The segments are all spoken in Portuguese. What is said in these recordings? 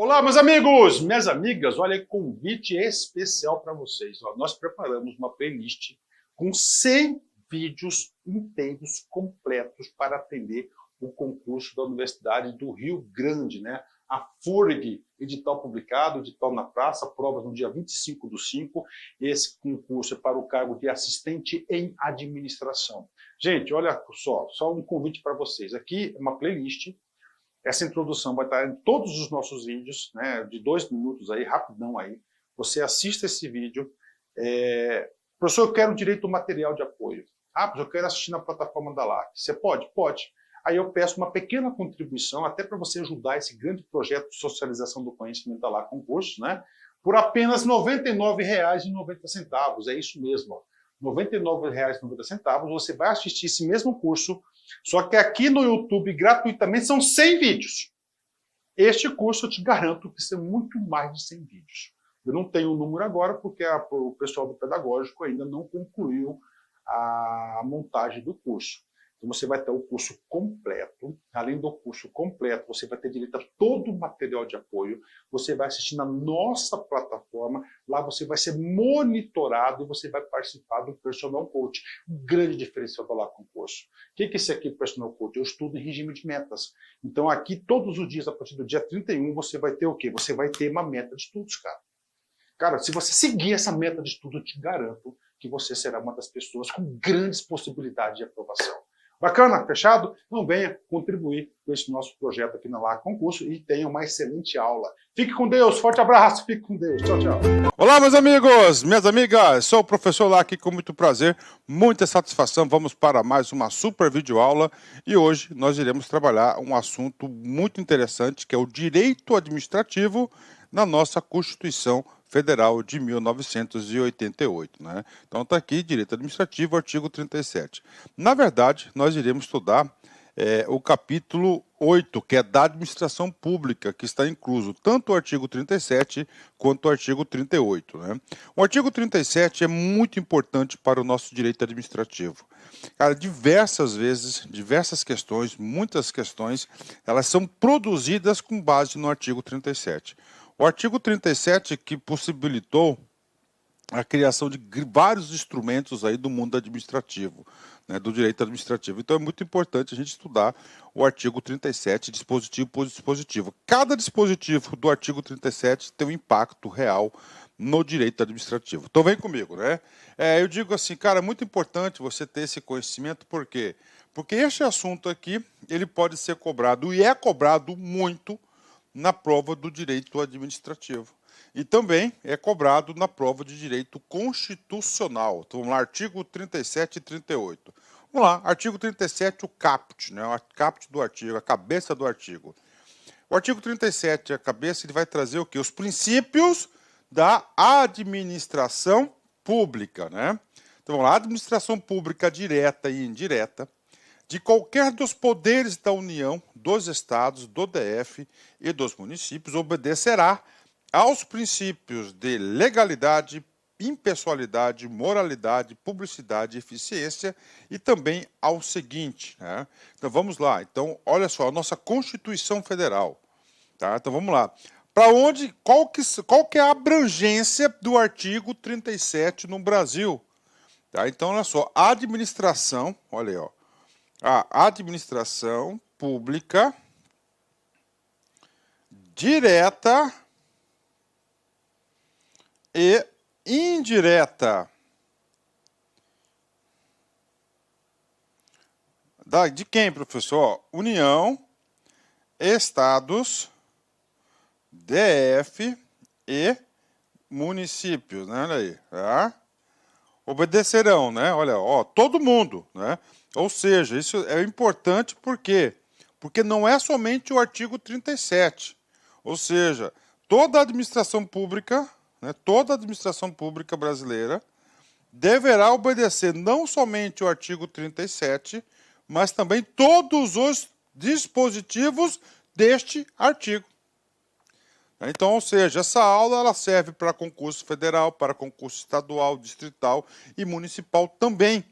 Olá, meus amigos, minhas amigas, olha, convite especial para vocês. Ó, nós preparamos uma playlist com 100 vídeos inteiros, completos, para atender o concurso da Universidade do Rio Grande, né? A FURG, edital publicado, edital na praça, provas no dia 25/5. Esse concurso é para o cargo de assistente em administração. Gente, olha só um convite para vocês. Aqui é uma playlist. Essa introdução vai estar em todos os nossos vídeos, né, de 2 minutos aí, rapidão aí. Você assista esse vídeo. Professor, eu quero direito ao material de apoio. Ah, professor, eu quero assistir na plataforma da LAC. Você pode? Pode. Aí eu peço uma pequena contribuição, até para você ajudar esse grande projeto de socialização do conhecimento da LAC Concursos, né, por apenas R$ 99,90. É isso mesmo, ó. R$ 99,90, você vai assistir esse mesmo curso, só que aqui no YouTube, gratuitamente, são 100 vídeos. Este curso, eu te garanto que são muito mais de 100 vídeos. Eu não tenho o número agora, porque o pessoal do pedagógico ainda não concluiu a montagem do curso. Então, você vai ter o curso completo. Além do curso completo, você vai ter direito a todo o material de apoio. Você vai assistir na nossa plataforma. Lá você vai ser monitorado e você vai participar do Personal Coach. Um grande diferencial da LAC Concurso. O que é esse aqui, Personal Coach? Eu estudo em regime de metas. Então, aqui, todos os dias, a partir do dia 31, você vai ter o quê? Você vai ter uma meta de estudos, cara. Cara, se você seguir essa meta de estudo, eu te garanto que você será uma das pessoas com grandes possibilidades de aprovação. Bacana? Fechado? Então venha contribuir com esse nosso projeto aqui na LAC Concurso e tenha uma excelente aula. Fique com Deus, forte abraço, fique com Deus. Tchau, tchau. Olá, meus amigos, minhas amigas, sou o professor LAC com muito prazer, muita satisfação. Vamos para mais uma super videoaula e hoje nós iremos trabalhar um assunto muito interessante que é o direito administrativo na nossa Constituição Federal de 1988, né? Então está aqui, direito administrativo, artigo 37. Na verdade, nós iremos estudar o capítulo 8, que é da administração pública, que está incluso tanto o artigo 37 quanto o artigo 38, né? O artigo 37 é muito importante para o nosso direito administrativo. Cara, diversas vezes, diversas questões, muitas questões, elas são produzidas com base no artigo 37. O artigo 37 que possibilitou a criação de vários instrumentos aí do mundo administrativo, né, do direito administrativo. Então é muito importante a gente estudar o artigo 37, dispositivo por dispositivo. Cada dispositivo do artigo 37 tem um impacto real no direito administrativo. Então vem comigo, né? Eu digo assim, cara, é muito importante você ter esse conhecimento, por quê? Porque este assunto aqui, ele pode ser cobrado, e é cobrado muito, na prova do direito administrativo. E também é cobrado na prova de direito constitucional. Então, vamos lá, artigo 37 e 38. Vamos lá, artigo 37, o caput, né? O caput do artigo, a cabeça do artigo. O artigo 37, a cabeça, ele vai trazer o quê? Os princípios da administração pública, né? Então, vamos lá, administração pública direta e indireta, de qualquer dos poderes da União, dos Estados, do DF e dos municípios, obedecerá aos princípios de legalidade, impessoalidade, moralidade, publicidade e eficiência, e também ao seguinte, né? Então vamos lá. Então, olha só, a nossa Constituição Federal, tá? Então vamos lá. Para onde, qual que é a abrangência do artigo 37 no Brasil? Tá? Então, olha só, a administração, olha aí, ó. A administração pública direta e indireta. De quem, professor? União, Estados, DF e municípios, né? Olha aí, tá? Obedecerão, né? Olha, ó, todo mundo, né? Ou seja, isso é importante por quê? Porque não é somente o artigo 37. Ou seja, toda a administração pública, né, toda a administração pública brasileira deverá obedecer não somente o artigo 37, mas também todos os dispositivos deste artigo. Então, ou seja, essa aula ela serve para concurso federal, para concurso estadual, distrital e municipal também.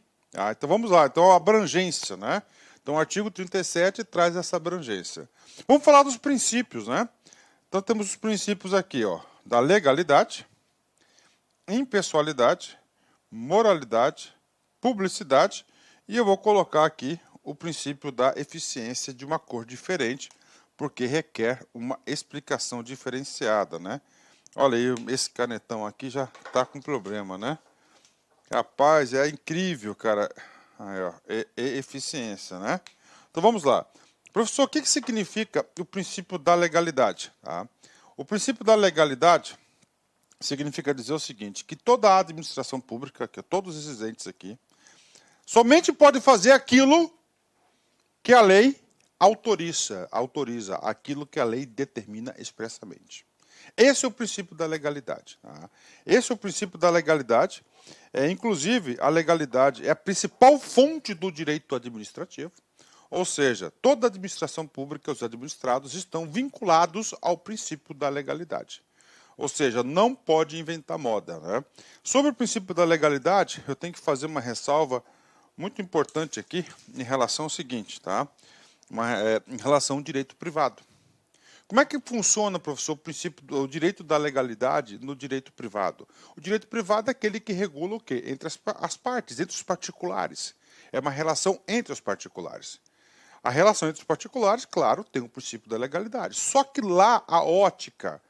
Então vamos lá, então a abrangência, né? Então o artigo 37 traz essa abrangência. Vamos falar dos princípios, né? Então temos os princípios aqui, ó, da legalidade, impessoalidade, moralidade, publicidade, e eu vou colocar aqui o princípio da eficiência de uma cor diferente, porque requer uma explicação diferenciada, né? Olha aí, esse canetão aqui já está com problema, né? Rapaz, é incrível, cara. Aí, ó, eficiência, né? Então vamos lá. Professor, o que significa o princípio da legalidade? Tá? O princípio da legalidade significa dizer o seguinte, que toda a administração pública, que todos esses entes aqui, somente pode fazer aquilo que a lei autoriza, aquilo que a lei determina expressamente. Esse é o princípio da legalidade. Tá? Esse é o princípio da legalidade. Inclusive, a legalidade é a principal fonte do direito administrativo, ou seja, toda a administração pública, os administrados, estão vinculados ao princípio da legalidade. Ou seja, não pode inventar moda. Né? Sobre o princípio da legalidade, eu tenho que fazer uma ressalva muito importante aqui em relação ao seguinte, tá? Em relação ao direito privado. Como é que funciona, professor, o princípio do direito da legalidade no direito privado? O direito privado é aquele que regula o quê? Entre as partes, entre os particulares. É uma relação entre os particulares. A relação entre os particulares, claro, tem o princípio da legalidade. Só que lá a ótica,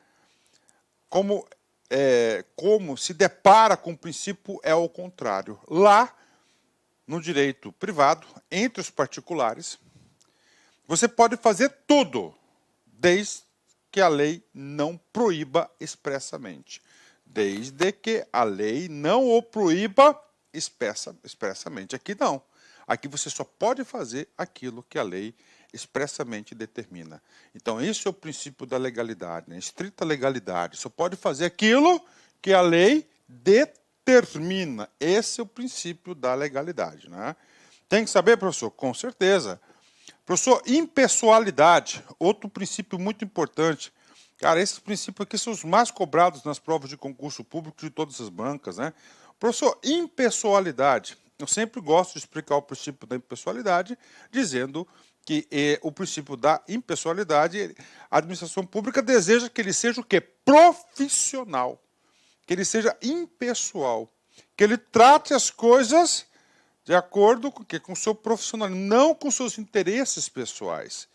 como se depara com o princípio, é o contrário. Lá, no direito privado, entre os particulares, você pode fazer tudo, desde que a lei não proíba expressamente. Desde que a lei não o proíba expressamente. Aqui não. Aqui você só pode fazer aquilo que a lei expressamente determina. Então, esse é o princípio da legalidade, né? Estrita legalidade. Só pode fazer aquilo que a lei determina. Esse é o princípio da legalidade. Né? Tem que saber, professor? Com certeza. Professor, impessoalidade, outro princípio muito importante. Cara, esses princípios aqui são os mais cobrados nas provas de concurso público de todas as bancas, né? Professor, impessoalidade. Eu sempre gosto de explicar o princípio da impessoalidade, dizendo que o princípio da impessoalidade, a administração pública deseja que ele seja o quê? Profissional, que ele seja impessoal, que ele trate as coisas de acordo com o seu profissionalismo, não com seus interesses pessoais,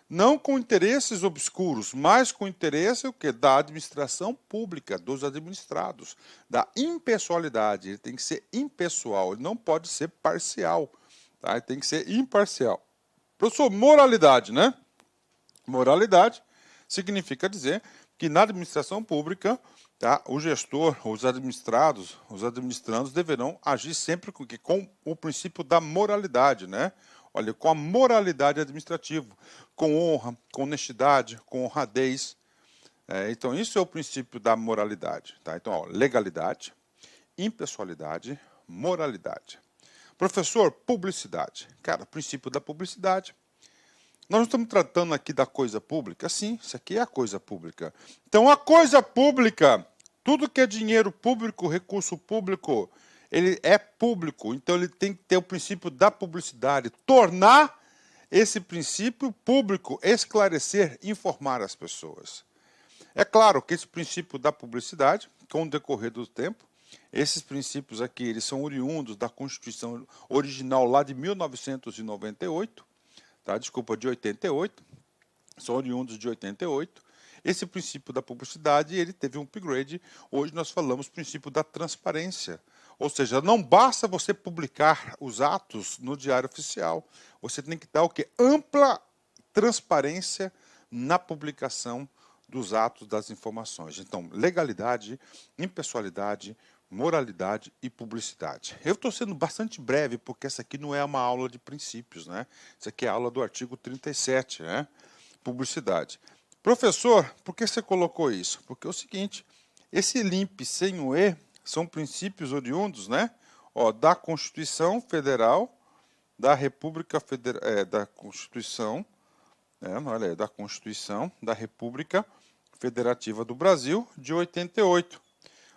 não com interesses obscuros, mas com o interesse o quê? Da administração pública, dos administrados, da impessoalidade. Ele tem que ser impessoal, ele não pode ser parcial, tá? Ele tem que ser imparcial. Professor, moralidade, né? Moralidade significa dizer que na administração pública, tá, o gestor, os administrados, os administrandos deverão agir sempre com o princípio da moralidade, né? Olha, com a moralidade administrativa, com honra, com honestidade, com honradez. Então, isso é o princípio da moralidade. Tá? Então, ó, legalidade, impessoalidade, moralidade. Professor, publicidade. Cara, princípio da publicidade. Nós não estamos tratando aqui da coisa pública? Sim, isso aqui é a coisa pública. Então, a coisa pública, tudo que é dinheiro público, recurso público, ele é público. Então, ele tem que ter o princípio da publicidade. Tornar esse princípio público, esclarecer, informar as pessoas. É claro que esse princípio da publicidade, com o decorrer do tempo, esses princípios aqui, eles são oriundos da Constituição original lá de 1998, tá? Desculpa, de 88, são oriundos de 88. Esse princípio da publicidade, ele teve um upgrade. Hoje nós falamos princípio da transparência. Ou seja, não basta você publicar os atos no Diário Oficial. Você tem que dar o quê? Ampla transparência na publicação dos atos, das informações. Então, legalidade, impessoalidade, moralidade e publicidade. Eu estou sendo bastante breve, porque essa aqui não é uma aula de princípios, né? Isso aqui é a aula do artigo 37, né? Publicidade. Professor, por que você colocou isso? Porque é o seguinte, esse LIMP sem o E são princípios oriundos, né? Ó, da Constituição Federal, da República Federal, da Constituição, olha aí, da Constituição da República Federativa do Brasil, de 88.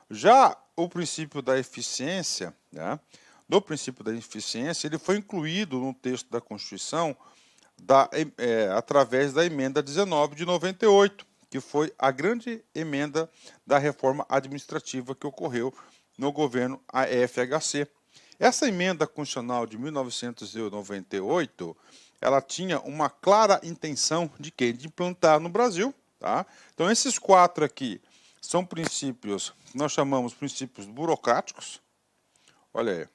Já o princípio da eficiência, né? Do princípio da eficiência, ele foi incluído no texto da Constituição através da emenda 19 de 98, que foi a grande emenda da reforma administrativa que ocorreu no governo FHC. Essa emenda constitucional de 1998, ela tinha uma clara intenção de quê? De implantar no Brasil. Tá? Então, esses 4 aqui são princípios, nós chamamos princípios burocráticos. Olha aí.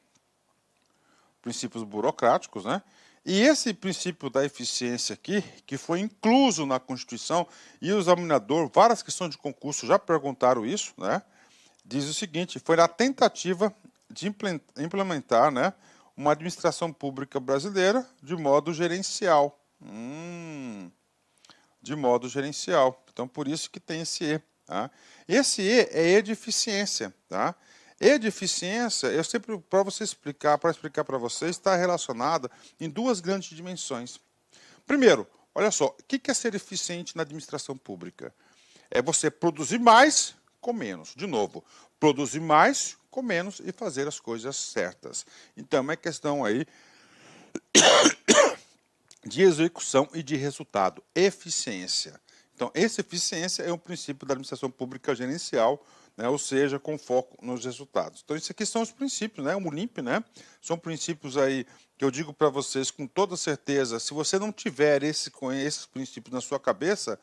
Princípios burocráticos, né? E esse princípio da eficiência aqui, que foi incluso na Constituição, e o examinador, várias questões de concurso já perguntaram isso, né? Diz o seguinte, foi a tentativa de implementar, né, uma administração pública brasileira de modo gerencial. De modo gerencial. Então, por isso que tem esse E. Tá? Esse E é E de eficiência. Tá? E de eficiência, eu sempre, para explicar para vocês, está relacionada em 2 grandes dimensões. Primeiro, olha só, o que é ser eficiente na administração pública? É você produzir mais com menos. De novo, produzir mais com menos e fazer as coisas certas. Então, é questão aí de execução e de resultado. Eficiência. Então, essa eficiência é um princípio da administração pública gerencial, né, ou seja, com foco nos resultados. Então, isso aqui são os princípios, né, o MUNIP, né, são princípios aí que eu digo para vocês com toda certeza, se você não tiver esses princípios na sua cabeça,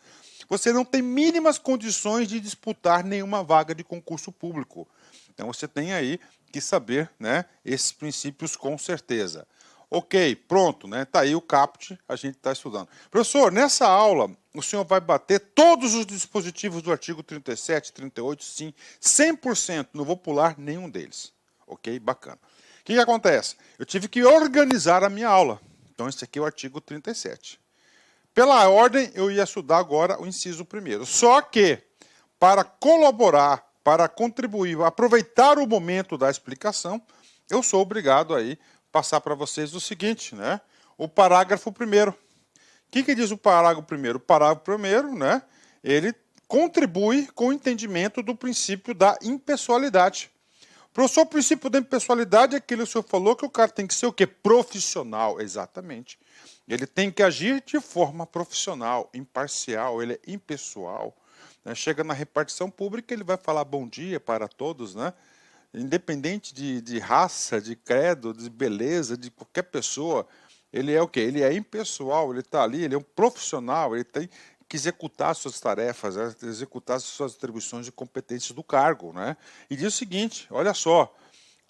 você não tem mínimas condições de disputar nenhuma vaga de concurso público. Então, você tem aí que saber, né, esses princípios com certeza. Ok, pronto, né? Tá aí o CAPT, a gente está estudando. Professor, nessa aula, o senhor vai bater todos os dispositivos do artigo 37, 38, sim, 100%, não vou pular nenhum deles. Ok? Bacana. O que acontece? Eu tive que organizar a minha aula. Então, esse aqui é o artigo 37. Pela ordem, eu ia estudar agora o inciso 1º. Só que, para colaborar, para contribuir, aproveitar o momento da explicação, eu sou obrigado aí passar para vocês o seguinte, né? O parágrafo 1º. O que diz o parágrafo 1º? O parágrafo 1º, né? Ele contribui com o entendimento do princípio da impessoalidade. Professor, o princípio da impessoalidade é aquilo que o senhor falou, que o cara tem que ser o quê? Profissional, exatamente. Ele tem que agir de forma profissional, imparcial, ele é impessoal. Né? Chega na repartição pública, ele vai falar bom dia para todos, né? Independente de raça, de credo, de beleza, de qualquer pessoa, ele é o quê? Ele é impessoal, ele está ali, ele é um profissional, ele tem que executar suas tarefas, né? Executar suas atribuições e competências do cargo. Né? E diz o seguinte, olha só,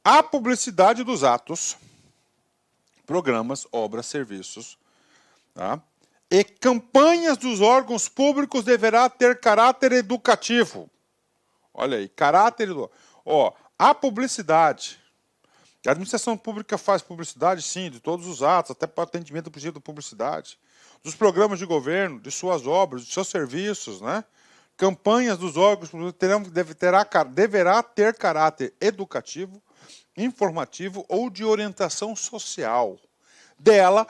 a publicidade dos atos, programas, obras, serviços, tá? E campanhas dos órgãos públicos deverá ter caráter educativo. Olha aí, caráter educativo. Ó, a publicidade. A administração pública faz publicidade, sim, de todos os atos, até para atendimento do princípio da publicidade. Dos programas de governo, de suas obras, de seus serviços, né? Campanhas dos órgãos deverá ter caráter educativo, informativo ou de orientação social. Dela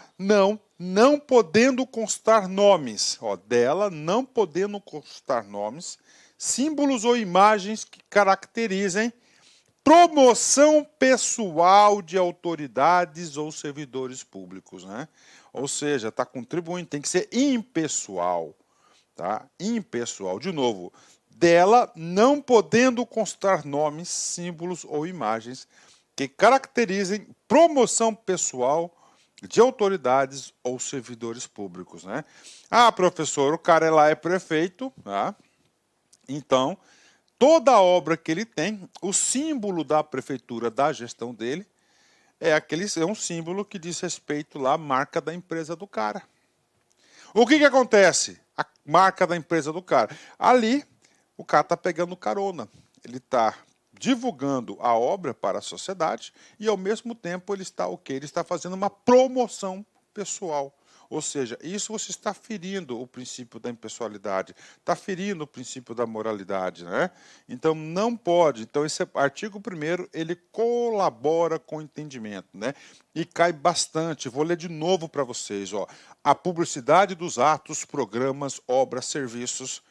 não podendo constar nomes, ó, dela não podendo constar nomes, símbolos ou imagens que caracterizem promoção pessoal de autoridades ou servidores públicos, né? Ou seja, está contribuindo, tem que ser impessoal, tá? Impessoal, de novo, dela não podendo constar nomes, símbolos ou imagens que caracterizem promoção pessoal de autoridades ou servidores públicos, né? Ah, professor, o cara lá é prefeito, tá? Então, toda obra que ele tem, o símbolo da prefeitura, da gestão dele, é um símbolo que diz respeito lá à marca da empresa do cara. O que acontece? A marca da empresa do cara. Ali, o cara está pegando carona. Ele está divulgando a obra para a sociedade e, ao mesmo tempo, ele está o quê? Ele está fazendo uma promoção pessoal. Ou seja, isso você está ferindo o princípio da impessoalidade, está ferindo o princípio da moralidade, né? Então, não pode. Então, esse artigo 1º, ele colabora com o entendimento, né? E cai bastante. Vou ler de novo para vocês, ó. A publicidade dos atos, programas, obras, serviços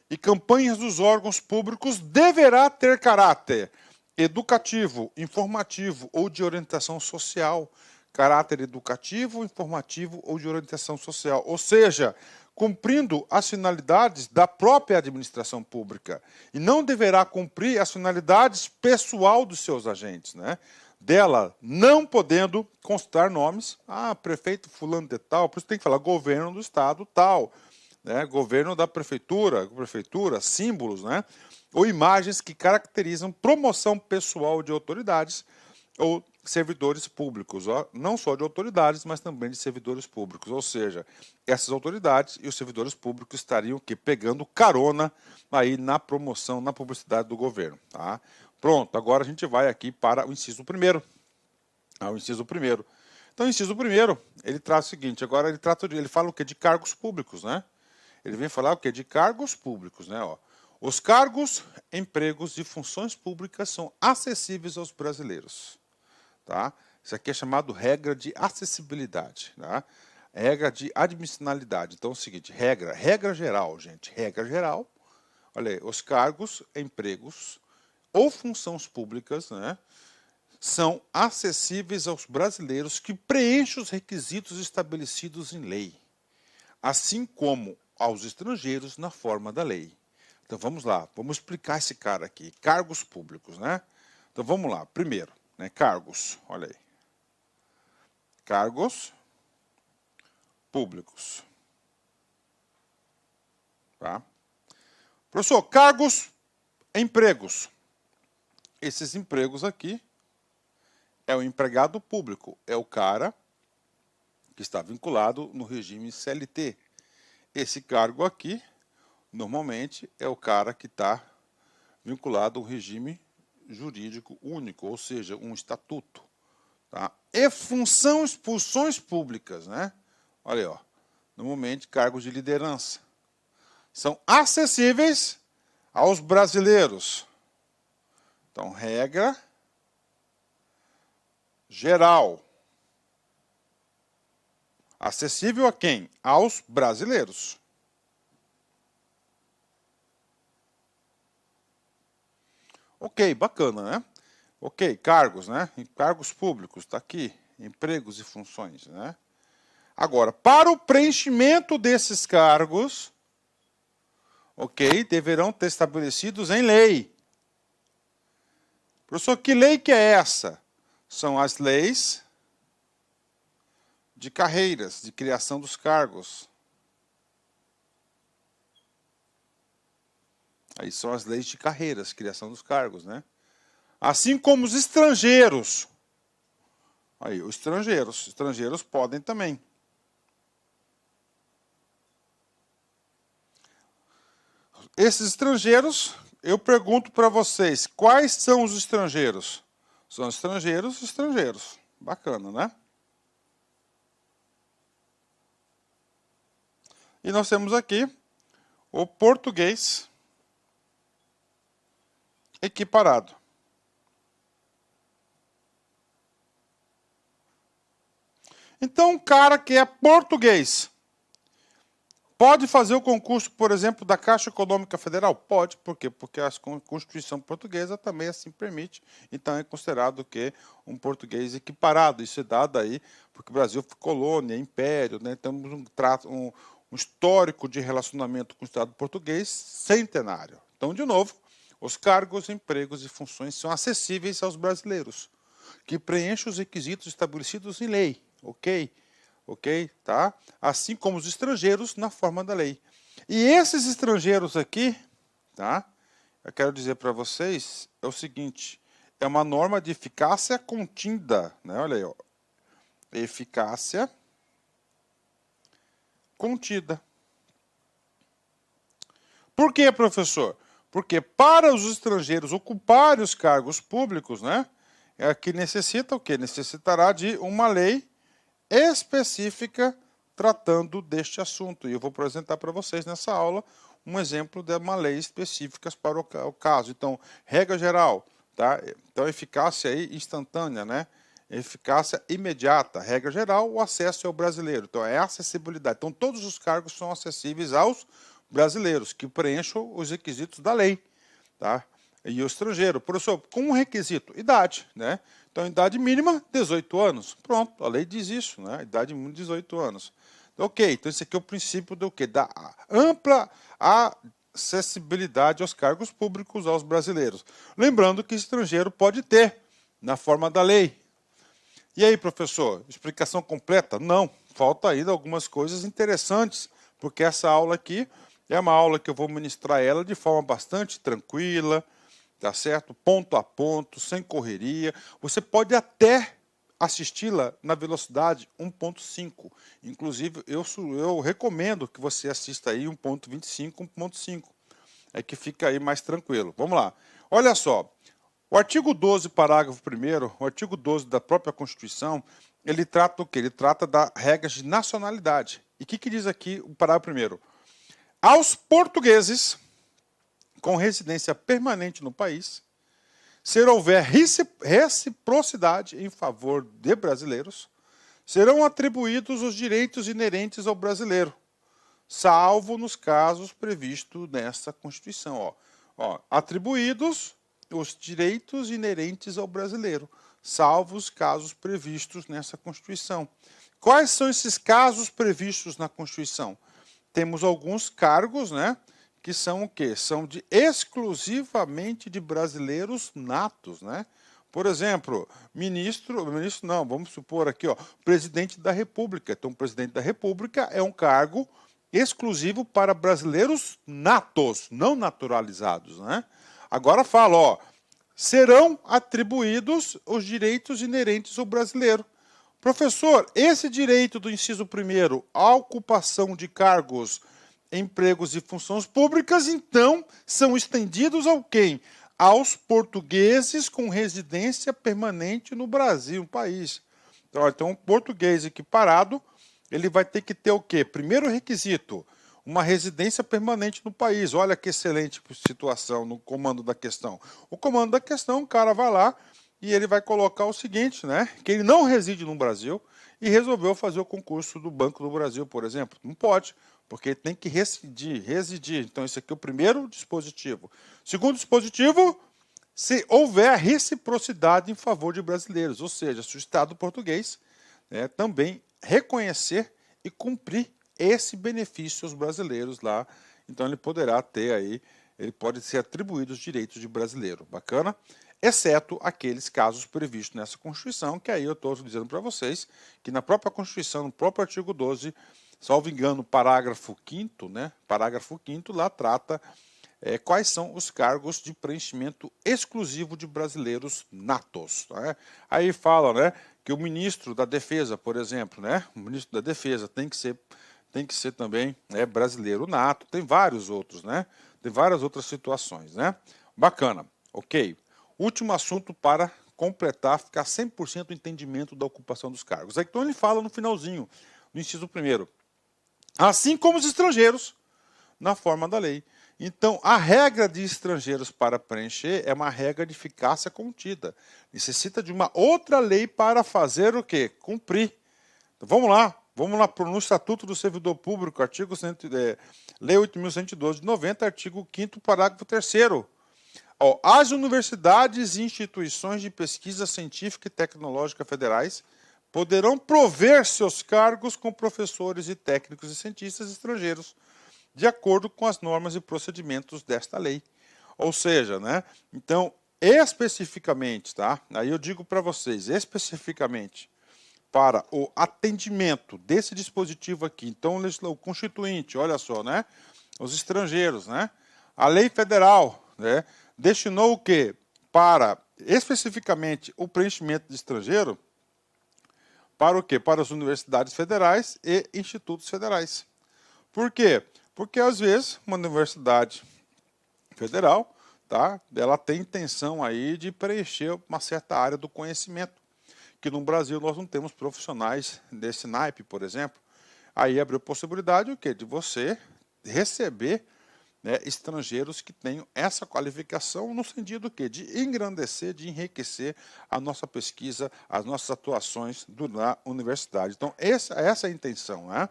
e campanhas dos órgãos públicos deverá ter caráter educativo, informativo ou de orientação social. Caráter educativo, informativo ou de orientação social. Ou seja, cumprindo as finalidades da própria administração pública e não deverá cumprir as finalidades pessoal dos seus agentes, né? Dela não podendo constar nomes, prefeito fulano de tal, por isso tem que falar governo do estado tal, né? Governo da prefeitura, símbolos, né? Ou imagens que caracterizam promoção pessoal de autoridades ou servidores públicos, não só de autoridades, mas também de servidores públicos. Ou seja, essas autoridades e os servidores públicos estariam pegando carona aí na promoção, na publicidade do governo. Tá? Pronto, agora a gente vai aqui para o inciso 1º. O inciso 1º. Então, o inciso 1º, ele traz o seguinte, agora ele fala o quê? De cargos públicos, né? Ele vem falar o quê? De cargos públicos, né? Os cargos, empregos e funções públicas são acessíveis aos brasileiros. Tá? Isso aqui é chamado regra de acessibilidade, tá? Regra de admissionalidade. Então é o seguinte, regra geral, gente, regra geral, olha aí, os cargos, empregos ou funções públicas, né, são acessíveis aos brasileiros que preenchem os requisitos estabelecidos em lei, assim como aos estrangeiros na forma da lei. Então vamos lá, vamos explicar esse cara aqui, cargos públicos, né? Então vamos lá, primeiro, né, cargos, olha aí. Cargos públicos. Tá? Professor, cargos, empregos. Esses empregos aqui é o empregado público, é o cara que está vinculado no regime CLT. Esse cargo aqui, normalmente, é o cara que está vinculado ao regime jurídico único, ou seja, um estatuto. Tá? E funções públicas, né? Olha aí, ó, normalmente cargos de liderança. São acessíveis aos brasileiros. Então, regra geral. Acessível a quem? Aos brasileiros. Ok, bacana, né? Ok, cargos, né? Cargos públicos, está aqui. Empregos e funções, né? Agora, para o preenchimento desses cargos, ok, deverão ter estabelecidos em lei. Professor, que lei que é essa? São as leis de carreiras, de criação dos cargos. Aí são as leis de carreiras, criação dos cargos, né? Assim como os estrangeiros. Aí, os estrangeiros podem também. Esses estrangeiros, eu pergunto para vocês, quais são os estrangeiros? São estrangeiros. Bacana, né? E nós temos aqui o português equiparado. Então, um cara que é português pode fazer o concurso, por exemplo, da Caixa Econômica Federal? Pode. Por quê? Porque a Constituição portuguesa também assim permite. Então, é considerado que um português equiparado. Isso é dado aí porque o Brasil foi colônia, império, né? Temos um histórico de relacionamento com o Estado português centenário. Então, de novo, os cargos, empregos e funções são acessíveis aos brasileiros, que preenchem os requisitos estabelecidos em lei. Ok? Ok? Tá? Assim como os estrangeiros na forma da lei. E esses estrangeiros aqui, tá? Eu quero dizer para vocês, é o seguinte, é uma norma de eficácia contida, né? Olha aí, ó. Eficácia contida. Por quê, professor? Porque para os estrangeiros ocuparem os cargos públicos, né? É que necessita o quê? Necessitará de uma lei específica tratando deste assunto. E eu vou apresentar para vocês nessa aula um exemplo de uma lei específica para o caso. Então, regra geral, tá? Então, eficácia aí instantânea, né? Eficácia imediata. Regra geral, o acesso é ao brasileiro. Então, é acessibilidade. Então, todos os cargos são acessíveis aos brasileiros, que preencham os requisitos da lei, tá? E o estrangeiro, professor, com um requisito, idade, né? Então, idade mínima, 18 anos. Pronto, a lei diz isso, né? Idade mínima, 18 anos. Ok, então esse aqui é o princípio do quê? Da ampla acessibilidade aos cargos públicos aos brasileiros. Lembrando que estrangeiro pode ter, na forma da lei. E aí, professor, explicação completa? Não, falta ainda algumas coisas interessantes, porque essa aula aqui é uma aula que eu vou ministrar ela de forma bastante tranquila, tá certo? Ponto a ponto, sem correria. Você pode até assisti-la na velocidade 1.5. Inclusive, eu recomendo que você assista aí 1.25, 1.5. É que fica aí mais tranquilo. Vamos lá. Olha só. O artigo 12, parágrafo 1º, o artigo 12 da própria Constituição, ele trata o quê? Ele trata das regras de nacionalidade. E o que diz aqui o parágrafo 1º? Aos portugueses com residência permanente no país, se houver reciprocidade em favor de brasileiros, serão atribuídos os direitos inerentes ao brasileiro, salvo nos casos previstos nessa Constituição. Atribuídos os direitos inerentes ao brasileiro, salvo os casos previstos nessa Constituição. Quais são esses casos previstos na Constituição? Temos alguns cargos, né, que são o quê? São exclusivamente de brasileiros natos, né? Por exemplo, vamos supor aqui, presidente da República. Então, o presidente da República é um cargo exclusivo para brasileiros natos, não naturalizados, né? Agora fala, serão atribuídos os direitos inerentes ao brasileiro. Professor, esse direito do inciso 1º, a ocupação de cargos, empregos e funções públicas, então, são estendidos ao quem? Aos portugueses com residência permanente no Brasil, no país. Então, o português equiparado, ele vai ter que ter o quê? Primeiro requisito, uma residência permanente no país. Olha que excelente situação no comando da questão. O comando da questão, o cara vai lá e ele vai colocar o seguinte, né? Que ele não reside no Brasil e resolveu fazer o concurso do Banco do Brasil, por exemplo. Não pode, porque ele tem que residir. Então, esse aqui é o primeiro dispositivo. Segundo dispositivo, se houver reciprocidade em favor de brasileiros, ou seja, se o Estado português também reconhecer e cumprir esse benefício aos brasileiros lá, então ele poderá ter aí, ele pode ser atribuído os direitos de brasileiro. Bacana? Exceto aqueles casos previstos nessa Constituição, que aí eu estou dizendo para vocês que na própria Constituição, no próprio artigo 12, salvo engano, parágrafo 5º, né? Parágrafo 5º lá trata quais são os cargos de preenchimento exclusivo de brasileiros natos. Né? Aí fala, né, que o ministro da Defesa, por exemplo, né, o ministro da Defesa tem que ser também brasileiro nato, tem vários outros, né? Tem várias outras situações, né? Bacana, ok. Último assunto para completar, ficar 100% o entendimento da ocupação dos cargos. Então ele fala no finalzinho, no inciso 1º, assim como os estrangeiros, na forma da lei. Então, a regra de estrangeiros para preencher é uma regra de eficácia contida. Necessita de uma outra lei para fazer o quê? Cumprir. Então, vamos lá no Estatuto do Servidor Público, Lei 8.112 de 90, artigo 5º, parágrafo 3º. As universidades e instituições de pesquisa científica e tecnológica federais poderão prover seus cargos com professores e técnicos e cientistas estrangeiros, de acordo com as normas e procedimentos desta lei. Ou seja, né? Então, especificamente, tá? Aí eu digo para vocês, especificamente, para o atendimento desse dispositivo aqui, então o constituinte, olha só, né? Os estrangeiros, né? A lei federal, né? Destinou o quê? Para, especificamente, o preenchimento de estrangeiro, para o quê? Para as universidades federais e institutos federais. Por quê? Porque, às vezes, uma universidade federal, tá? Ela tem intenção aí de preencher uma certa área do conhecimento, que no Brasil nós não temos profissionais desse naipe, por exemplo. Aí abriu a possibilidade o quê? De você receber, né, estrangeiros que tenham essa qualificação no sentido quê? De engrandecer, de enriquecer a nossa pesquisa, as nossas atuações na universidade. Então, essa é a intenção, né?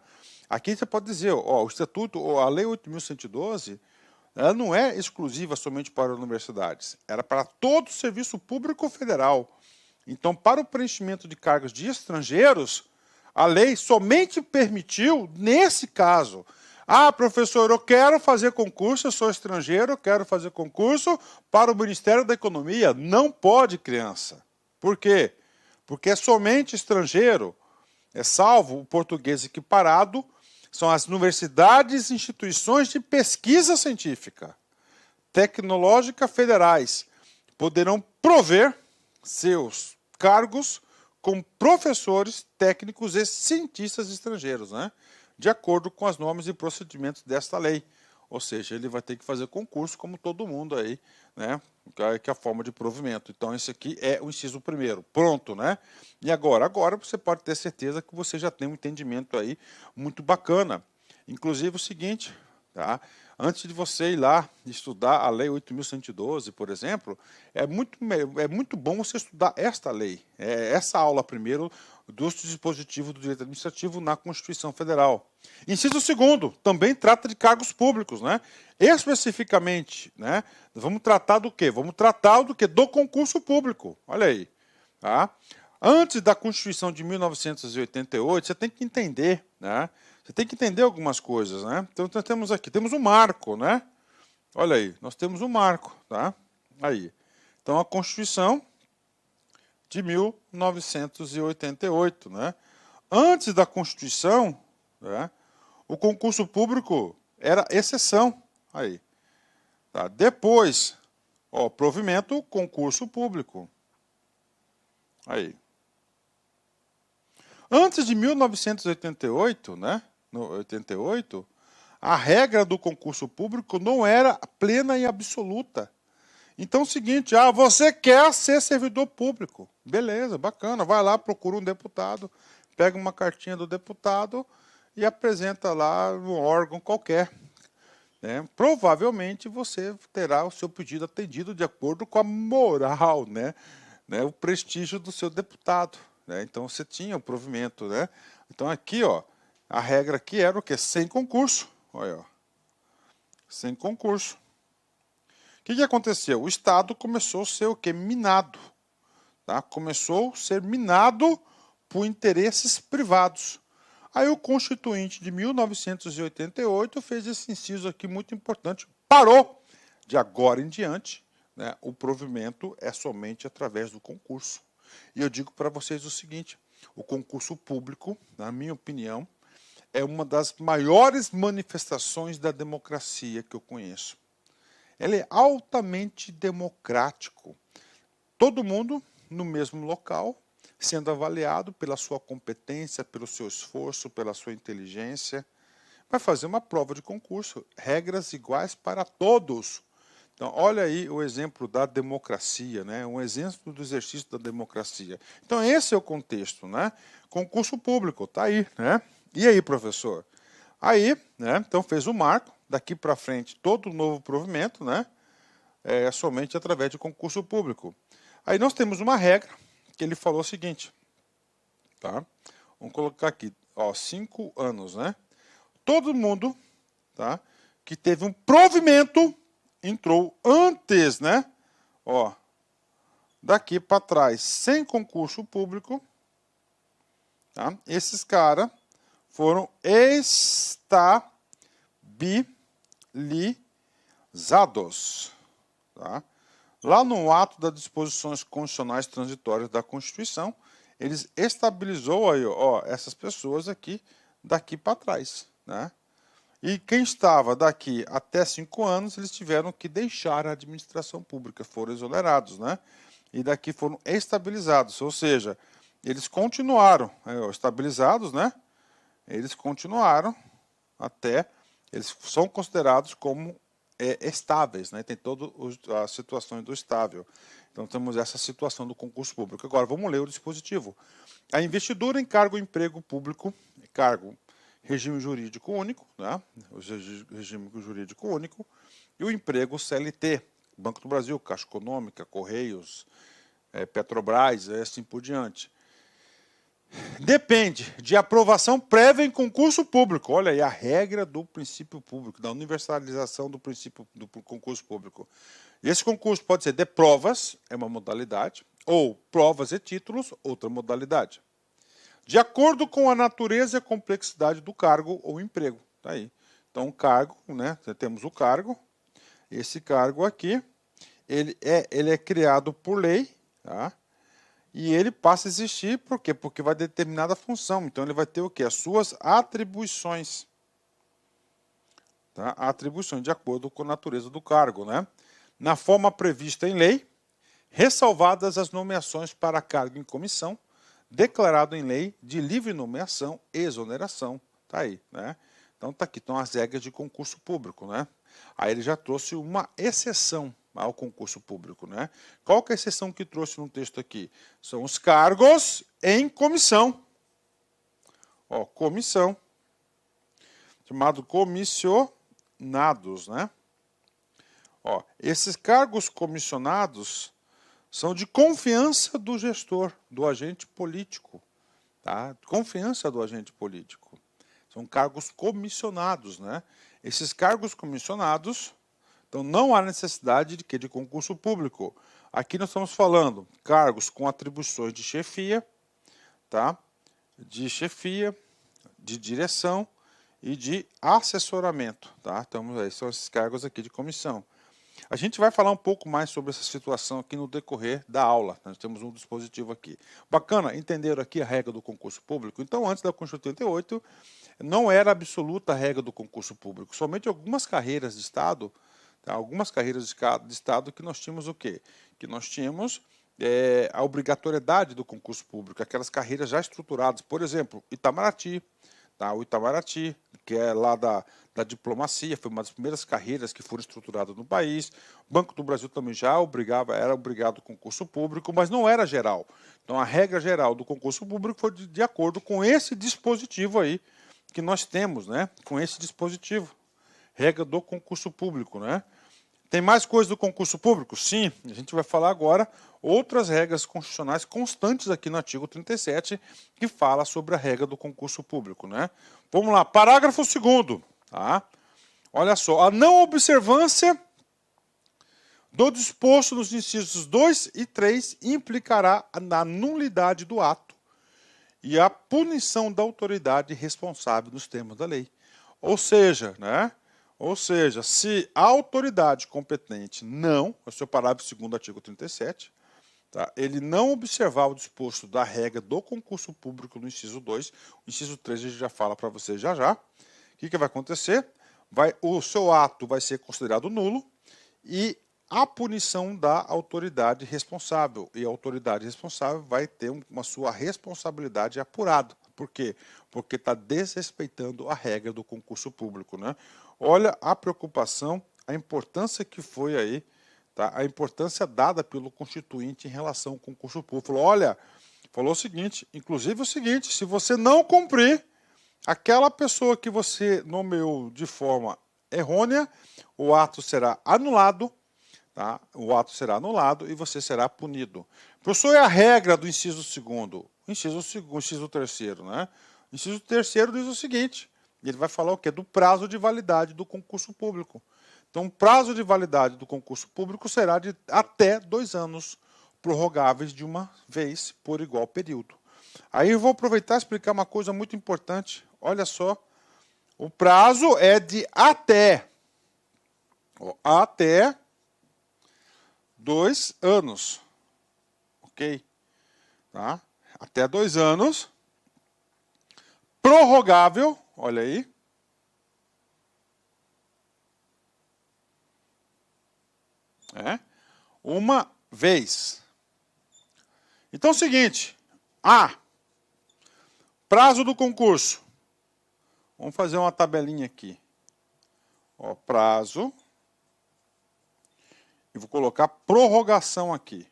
Aqui você pode dizer, o Estatuto, a Lei 8.112, ela não é exclusiva somente para universidades, era para todo o serviço público federal. Então, para o preenchimento de cargos de estrangeiros, A lei somente permitiu nesse caso. Ah, professor, eu quero fazer concurso, eu sou estrangeiro, eu quero fazer concurso para o Ministério da Economia. Não pode, criança. Por quê? Porque é somente estrangeiro, salvo o português equiparado, são as universidades e instituições de pesquisa científica, tecnológica federais, poderão prover seus cargos como professores, técnicos e cientistas estrangeiros, né? De acordo com as normas e procedimentos desta lei. Ou seja, ele vai ter que fazer concurso como todo mundo aí, né? Que é a forma de provimento. Então, esse aqui é o inciso primeiro. Pronto, né? E agora? Agora você pode ter certeza que você já tem um entendimento aí muito bacana. Inclusive o seguinte, tá? Antes de você ir lá estudar a Lei 8.112, por exemplo, é muito bom você estudar esta lei, essa aula primeiro dos dispositivos do direito administrativo na Constituição Federal. Inciso segundo, também trata de cargos públicos, né? Especificamente, né? Vamos tratar do quê? Vamos tratar do quê? Do concurso público. Olha aí, tá? Antes da Constituição de 1988, você tem que entender, né? Você tem que entender algumas coisas, né? Então, nós temos aqui, temos um marco, né? Olha aí, nós temos um marco, tá? Aí. Então, a Constituição de 1988, né? Antes da Constituição, né, o concurso público era exceção. Aí. Tá? Depois, ó, provimento, concurso público. Aí. Antes de 1988, né? No 88, a regra do concurso público não era plena e absoluta. Então é o seguinte, você quer ser servidor público. Beleza, bacana, vai lá, procura um deputado, pega uma cartinha do deputado e apresenta lá no órgão qualquer. Né? Provavelmente você terá o seu pedido atendido de acordo com a moral, né? O prestígio do seu deputado. Né? Então você tinha o provimento. Né? Então aqui, ó, a regra aqui era o quê? Sem concurso. Olha, ó. Sem concurso. O que aconteceu? O Estado começou a ser o quê? Minado. Tá? Começou a ser minado por interesses privados. Aí o Constituinte de 1988 fez esse inciso aqui muito importante. Parou. De agora em diante, né, o provimento é somente através do concurso. E eu digo para vocês o seguinte, o concurso público, na minha opinião, é uma das maiores manifestações da democracia que eu conheço. Ele é altamente democrático. Todo mundo no mesmo local, sendo avaliado pela sua competência, pelo seu esforço, pela sua inteligência, vai fazer uma prova de concurso. Regras iguais para todos. Então, olha aí o exemplo da democracia, né? Um exemplo do exercício da democracia. Então, esse é o contexto, né? Concurso público, tá aí, né? E aí, professor? Aí, né, então fez o marco, daqui para frente todo novo provimento, né, é somente através de concurso público. Aí nós temos uma regra que ele falou o seguinte, tá? Vamos colocar aqui, ó, 5 anos, né? Todo mundo, tá, que teve um provimento entrou antes, né? Ó, daqui para trás, sem concurso público, tá? Esses caras foram estabilizados. Tá? Lá no ato das disposições constitucionais transitórias da Constituição, eles estabilizou aí, ó, essas pessoas aqui, daqui para trás. Né? E quem estava daqui até 5 anos, eles tiveram que deixar a administração pública, foram exonerados. Né? E daqui foram estabilizados, ou seja, eles continuaram estabilizados, né? Eles continuaram até, eles são considerados como estáveis, né? Tem todas as situações do estável. Então temos essa situação do concurso público. Agora vamos ler o dispositivo. A investidura em cargo ou emprego público, cargo, regime jurídico único, né? O regime jurídico único, e o emprego CLT, Banco do Brasil, Caixa Econômica, Correios, Petrobras, assim por diante. Depende de aprovação prévia em concurso público. Olha aí a regra do princípio público, da universalização do princípio do concurso público. Esse concurso pode ser de provas, é uma modalidade, ou provas e títulos, outra modalidade. de acordo com a natureza e a complexidade do cargo ou emprego. Tá aí. Então, o cargo, né? Temos o cargo. Esse cargo aqui, ele é criado por lei, tá? E ele passa a existir, por quê? Porque vai determinar a função. Então, ele vai ter o quê? As suas atribuições. Tá? Atribuições de acordo com a natureza do cargo, né? Na forma prevista em lei, ressalvadas as nomeações para cargo em comissão, declarado em lei de livre nomeação e exoneração. Tá aí, né? Então, tá aqui, estão as regras de concurso público, né? Aí ele já trouxe uma exceção ao concurso público, né? Qual que é a exceção que trouxe no texto aqui? São os cargos em comissão. Ó, comissão. Chamado comissionados, né? Ó, esses cargos comissionados são de confiança do gestor, do agente político. Tá? Confiança do agente político. São cargos comissionados, né? Esses cargos comissionados, então não há necessidade de concurso público. Aqui nós estamos falando cargos com atribuições de chefia, tá? De chefia, de direção e de assessoramento, tá? Então, aí são esses cargos aqui de comissão. A gente vai falar um pouco mais sobre essa situação aqui no decorrer da aula. Nós temos um dispositivo aqui. Bacana, entenderam aqui a regra do concurso público? Então, antes da Constituição de 88, não era absoluta a regra do concurso público. Somente algumas carreiras de Estado, tá? Algumas carreiras de Estado que nós tínhamos o quê? Que nós tínhamos a obrigatoriedade do concurso público, aquelas carreiras já estruturadas. Por exemplo, Itamaraty. Tá, o Itamaraty, que é lá da diplomacia, foi uma das primeiras carreiras que foram estruturadas no país. O Banco do Brasil também já era obrigado ao concurso público, mas não era geral. Então, a regra geral do concurso público foi de acordo com esse dispositivo aí que nós temos, né? Com esse dispositivo, regra do concurso público, né? Tem mais coisa do concurso público? Sim, a gente vai falar agora outras regras constitucionais constantes aqui no artigo 37, que fala sobre a regra do concurso público, né? Vamos lá, parágrafo 2º, tá? Olha só, a não observância do disposto nos incisos 2 e 3 implicará na nulidade do ato e a punição da autoridade responsável nos termos da lei. Ou seja, né? Ou seja, se a autoridade competente não, esse é o parágrafo 2º do artigo 37, tá, ele não observar o disposto da regra do concurso público no inciso 2, o inciso 3 a gente já fala para você já. O que vai acontecer? O seu ato vai ser considerado nulo e a punição da autoridade responsável. E a autoridade responsável vai ter uma sua responsabilidade apurada. Por quê? Porque está desrespeitando a regra do concurso público, né? Olha a preocupação, a importância que foi aí, tá? A importância dada pelo Constituinte em relação ao concurso público. Falou o seguinte, inclusive o seguinte, se você não cumprir, aquela pessoa que você nomeou de forma errônea, o ato será anulado, tá? O ato será anulado e você será punido. Professor, é a regra do inciso 2º, inciso 3º, né? O inciso 3º diz o seguinte, ele vai falar o quê? Do prazo de validade do concurso público. Então, o prazo de validade do concurso público será de até 2 anos, prorrogáveis de uma vez por igual período. Aí eu vou aproveitar e explicar uma coisa muito importante. Olha só, o prazo é de até 2 anos. Ok? Tá? Até 2 anos. Prorrogável, olha aí. Uma vez. Então é o seguinte. Prazo do concurso. Vamos fazer uma tabelinha aqui. Ó, prazo. E vou colocar prorrogação aqui.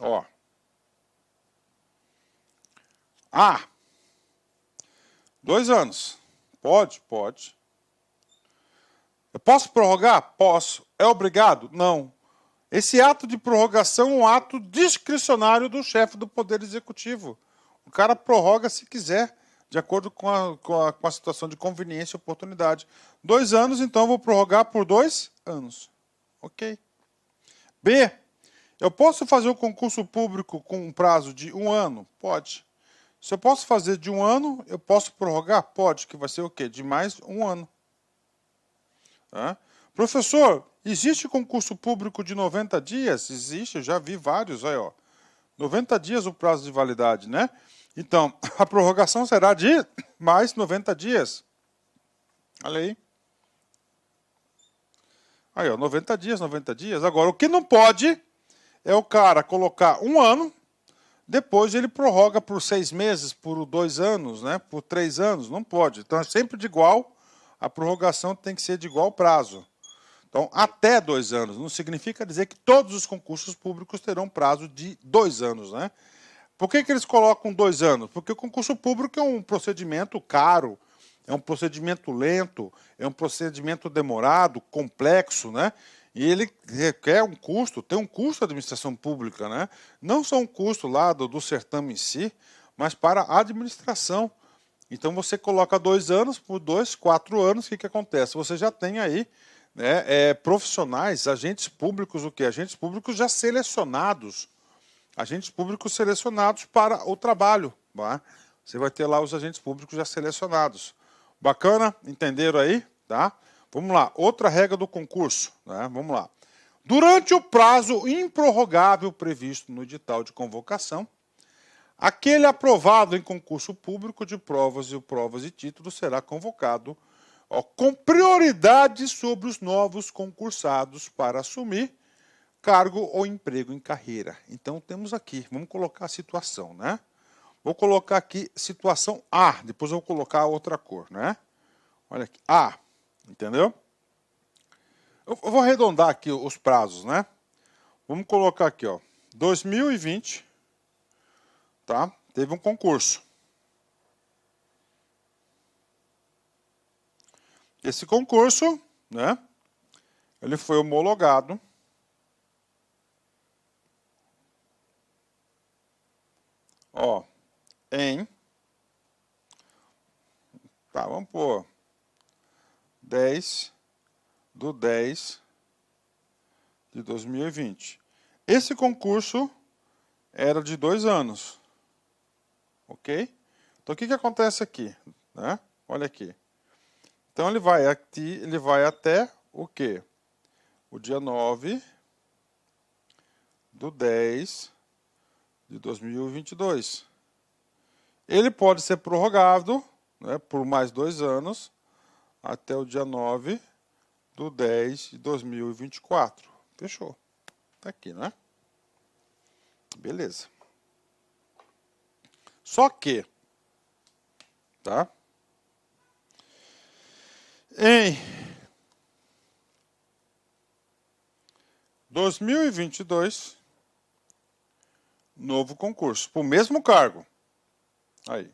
Ó. 2 anos. Pode? Pode. Eu posso prorrogar? Posso. É obrigado? Não. Esse ato de prorrogação é um ato discricionário do chefe do Poder Executivo. O cara prorroga se quiser, de acordo com a situação de conveniência e oportunidade. 2 anos, então eu vou prorrogar por 2 anos. Ok? B, eu posso fazer o concurso público com um prazo de 1 ano? Pode. Se eu posso fazer de 1 ano, eu posso prorrogar? Pode, que vai ser o quê? De mais 1 ano. Tá? Professor, existe concurso público de 90 dias? Existe, eu já vi vários, aí, ó. 90 dias o prazo de validade, né? Então, a prorrogação será de mais 90 dias. Olha aí. Aí, ó, 90 dias, 90 dias. Agora, o que não pode é o cara colocar 1 ano, depois ele prorroga por 6 meses, por 2 anos, né? Por 3 anos. Não pode. Então, é sempre de igual. A prorrogação tem que ser de igual prazo. Então, até 2 anos. Não significa dizer que todos os concursos públicos terão prazo de 2 anos, né? Por que eles colocam 2 anos? Porque o concurso público é um procedimento caro, é um procedimento lento, é um procedimento demorado, complexo, né? E ele requer um custo, tem um custo da administração pública, né? Não só um custo lá do certame em si, mas para a administração. Então, você coloca 2 anos, por 2, 4 anos, o que acontece? Você já tem aí, né, profissionais, agentes públicos, o quê? Agentes públicos já selecionados. Agentes públicos selecionados para o trabalho. Tá? Você vai ter lá os agentes públicos já selecionados. Bacana? Entenderam aí? Tá? Vamos lá. Outra regra do concurso. Né? Vamos lá. Durante o prazo improrrogável previsto no edital de convocação, aquele aprovado em concurso público de provas e títulos será convocado com prioridade sobre os novos concursados para assumir cargo ou emprego em carreira. Então, temos aqui, vamos colocar a situação, né? Vou colocar aqui situação A, depois eu vou colocar outra cor, né? Olha aqui, A, entendeu? Eu vou arredondar aqui os prazos, né? Vamos colocar aqui, ó, 2020, tá? Teve um concurso. Esse concurso, né? Ele foi homologado em, tá, vamos pôr 10/10/2020. Esse concurso era de 2 anos, ok? Então, o que acontece aqui? Né? Olha aqui. Então, ele vai até o quê? O dia 9/10/2022. Ele pode ser prorrogado, né, por mais 2 anos, até o dia 9/10/2024. Fechou. Tá aqui, né? Beleza. Só que, tá? Em 2022, novo concurso, para o mesmo cargo. Aí.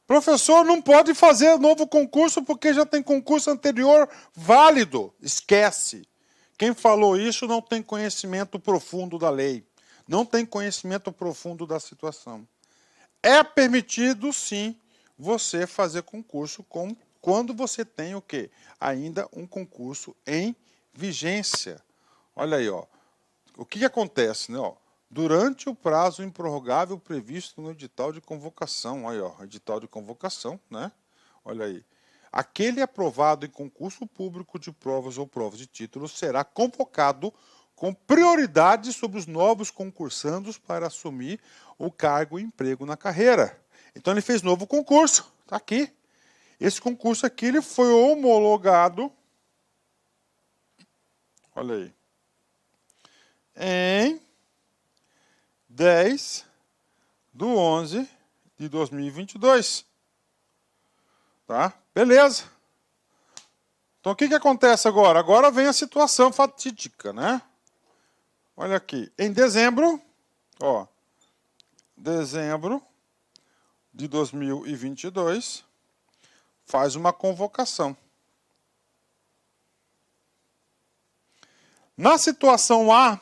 Professor, não pode fazer novo concurso porque já tem concurso anterior válido. Esquece. Quem falou isso não tem conhecimento profundo da lei. Não tem conhecimento profundo da situação. É permitido, sim, você fazer concurso quando você tem o quê? Ainda um concurso em vigência. Olha aí, ó. O que acontece, né? Ó, durante o prazo improrrogável previsto no edital de convocação. Aí, ó, edital de convocação, né? Olha aí. Aquele aprovado em concurso público de provas ou provas de título será convocado com prioridade sobre os novos concursandos para assumir o cargo e emprego na carreira. Então, ele fez novo concurso. Está aqui. Esse concurso aqui ele foi homologado, olha aí, em 10/11/2022. Tá? Beleza. Então, o que acontece agora? Agora vem a situação fatídica, né? Olha aqui. Em dezembro, ó, dezembro de 2022, faz uma convocação. Na situação A,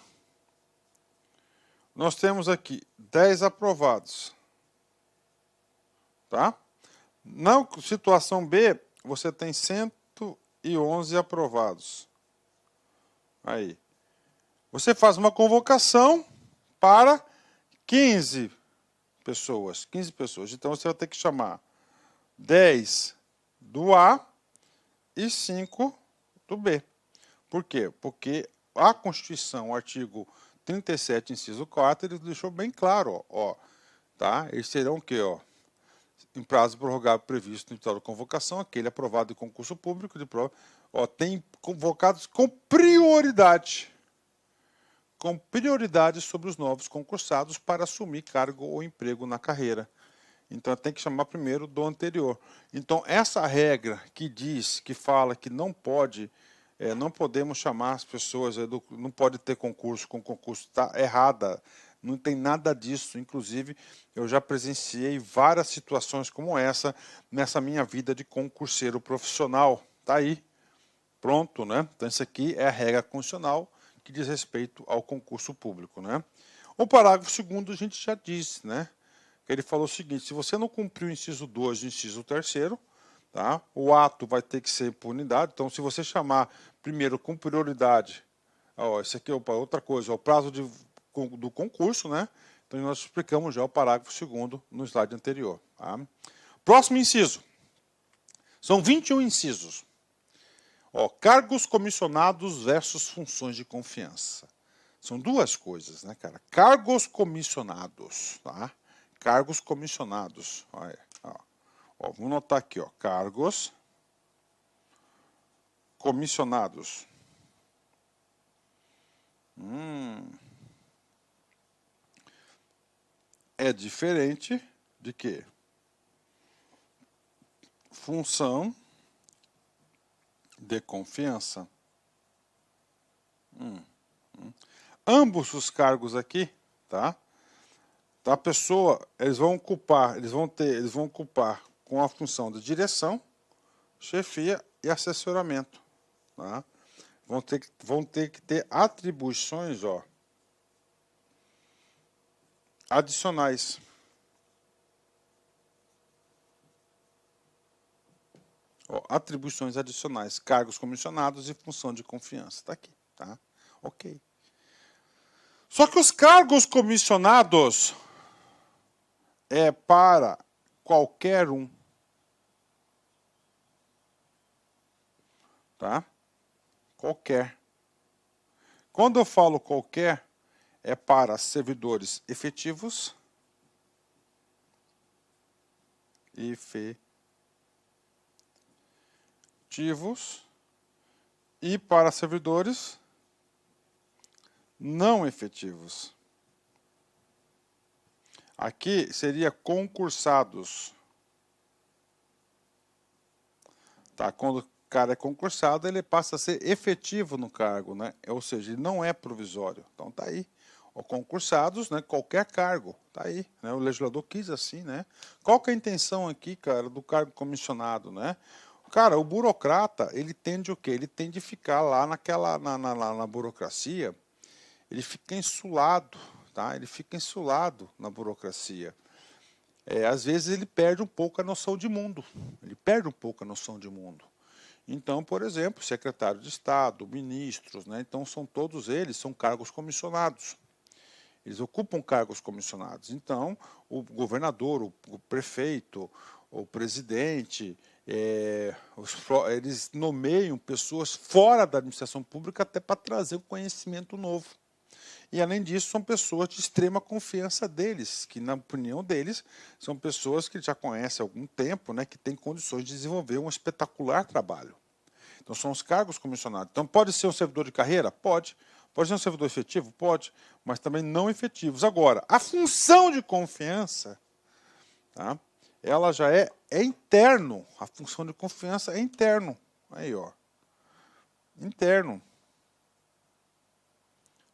nós temos aqui 10 aprovados. Tá? Na situação B, você tem 111 aprovados. Aí. Você faz uma convocação para 15 pessoas. 15 pessoas. Então você vai ter que chamar 10 do A e 5 do B. Por quê? Porque a Constituição, o artigo 37, inciso 4, ele deixou bem claro, ó, tá? Eles serão o quê, ó? Em prazo prorrogável previsto no edital de convocação, aquele aprovado em concurso público de prova, ó, tem convocados com prioridade sobre os novos concursados para assumir cargo ou emprego na carreira. Então tem que chamar primeiro do anterior. Então essa regra que diz, que fala que não pode, não podemos chamar as pessoas, não pode ter concurso com concurso, está errada. Não tem nada disso. Inclusive, eu já presenciei várias situações como essa nessa minha vida de concurseiro profissional. Tá aí, pronto, né? Então isso aqui é a regra constitucional que diz respeito ao concurso público, né? O parágrafo 2º a gente já disse, né? Ele falou o seguinte: se você não cumpriu o inciso 2 e o inciso 3º, tá? O ato vai ter que ser impunidade. Então, se você chamar primeiro com prioridade, ó, isso aqui é outra coisa, o prazo do concurso, né? Então nós explicamos já o parágrafo 2º no slide anterior. Tá? Próximo inciso. São 21 incisos. Ó, cargos comissionados versus funções de confiança. São duas coisas, né, cara? Cargos comissionados, tá? Cargos comissionados. Olha, ó. Ó, vamos notar aqui, ó, cargos comissionados. É diferente de quê? Função de confiança. Ambos os cargos aqui, tá? A pessoa, eles vão ocupar com a função de direção, chefia e assessoramento, tá? Vão ter que ter atribuições, ó, adicionais. Ó, atribuições adicionais, cargos comissionados e função de confiança. Está aqui, tá? Ok. Só que os cargos comissionados é para qualquer um. Tá? Qualquer. Quando eu falo qualquer, é para servidores efetivos e para servidores não efetivos. Aqui seria concursados. Tá? Quando o cara é concursado, ele passa a ser efetivo no cargo, né? Ou seja, ele não é provisório. Então tá aí. Ou concursados, né? Qualquer cargo, tá aí. Né? O legislador quis assim, né? Qual que é a intenção aqui, cara, do cargo comissionado, né? Cara, o burocrata, ele tende o quê? Ele tende a ficar lá na burocracia, ele fica insulado, tá? Ele fica insulado na burocracia. Às vezes ele perde um pouco a noção de mundo. Ele perde um pouco a noção de mundo. Então, por exemplo, secretário de Estado, ministros, né? Então todos eles são cargos comissionados. Eles ocupam cargos comissionados. Então, o governador, o prefeito, o presidente, eles nomeiam pessoas fora da administração pública até para trazer um conhecimento novo. E, além disso, são pessoas de extrema confiança deles, que, na opinião deles, são pessoas que já conhecem há algum tempo, né, que têm condições de desenvolver um espetacular trabalho. Então, são os cargos comissionados. Então, pode ser um servidor de carreira? Pode. Pode ser um servidor efetivo? Pode. Mas também não efetivos. Agora, a função de confiança, tá, ela já é interno. A função de confiança é interno. Aí, ó. Interno.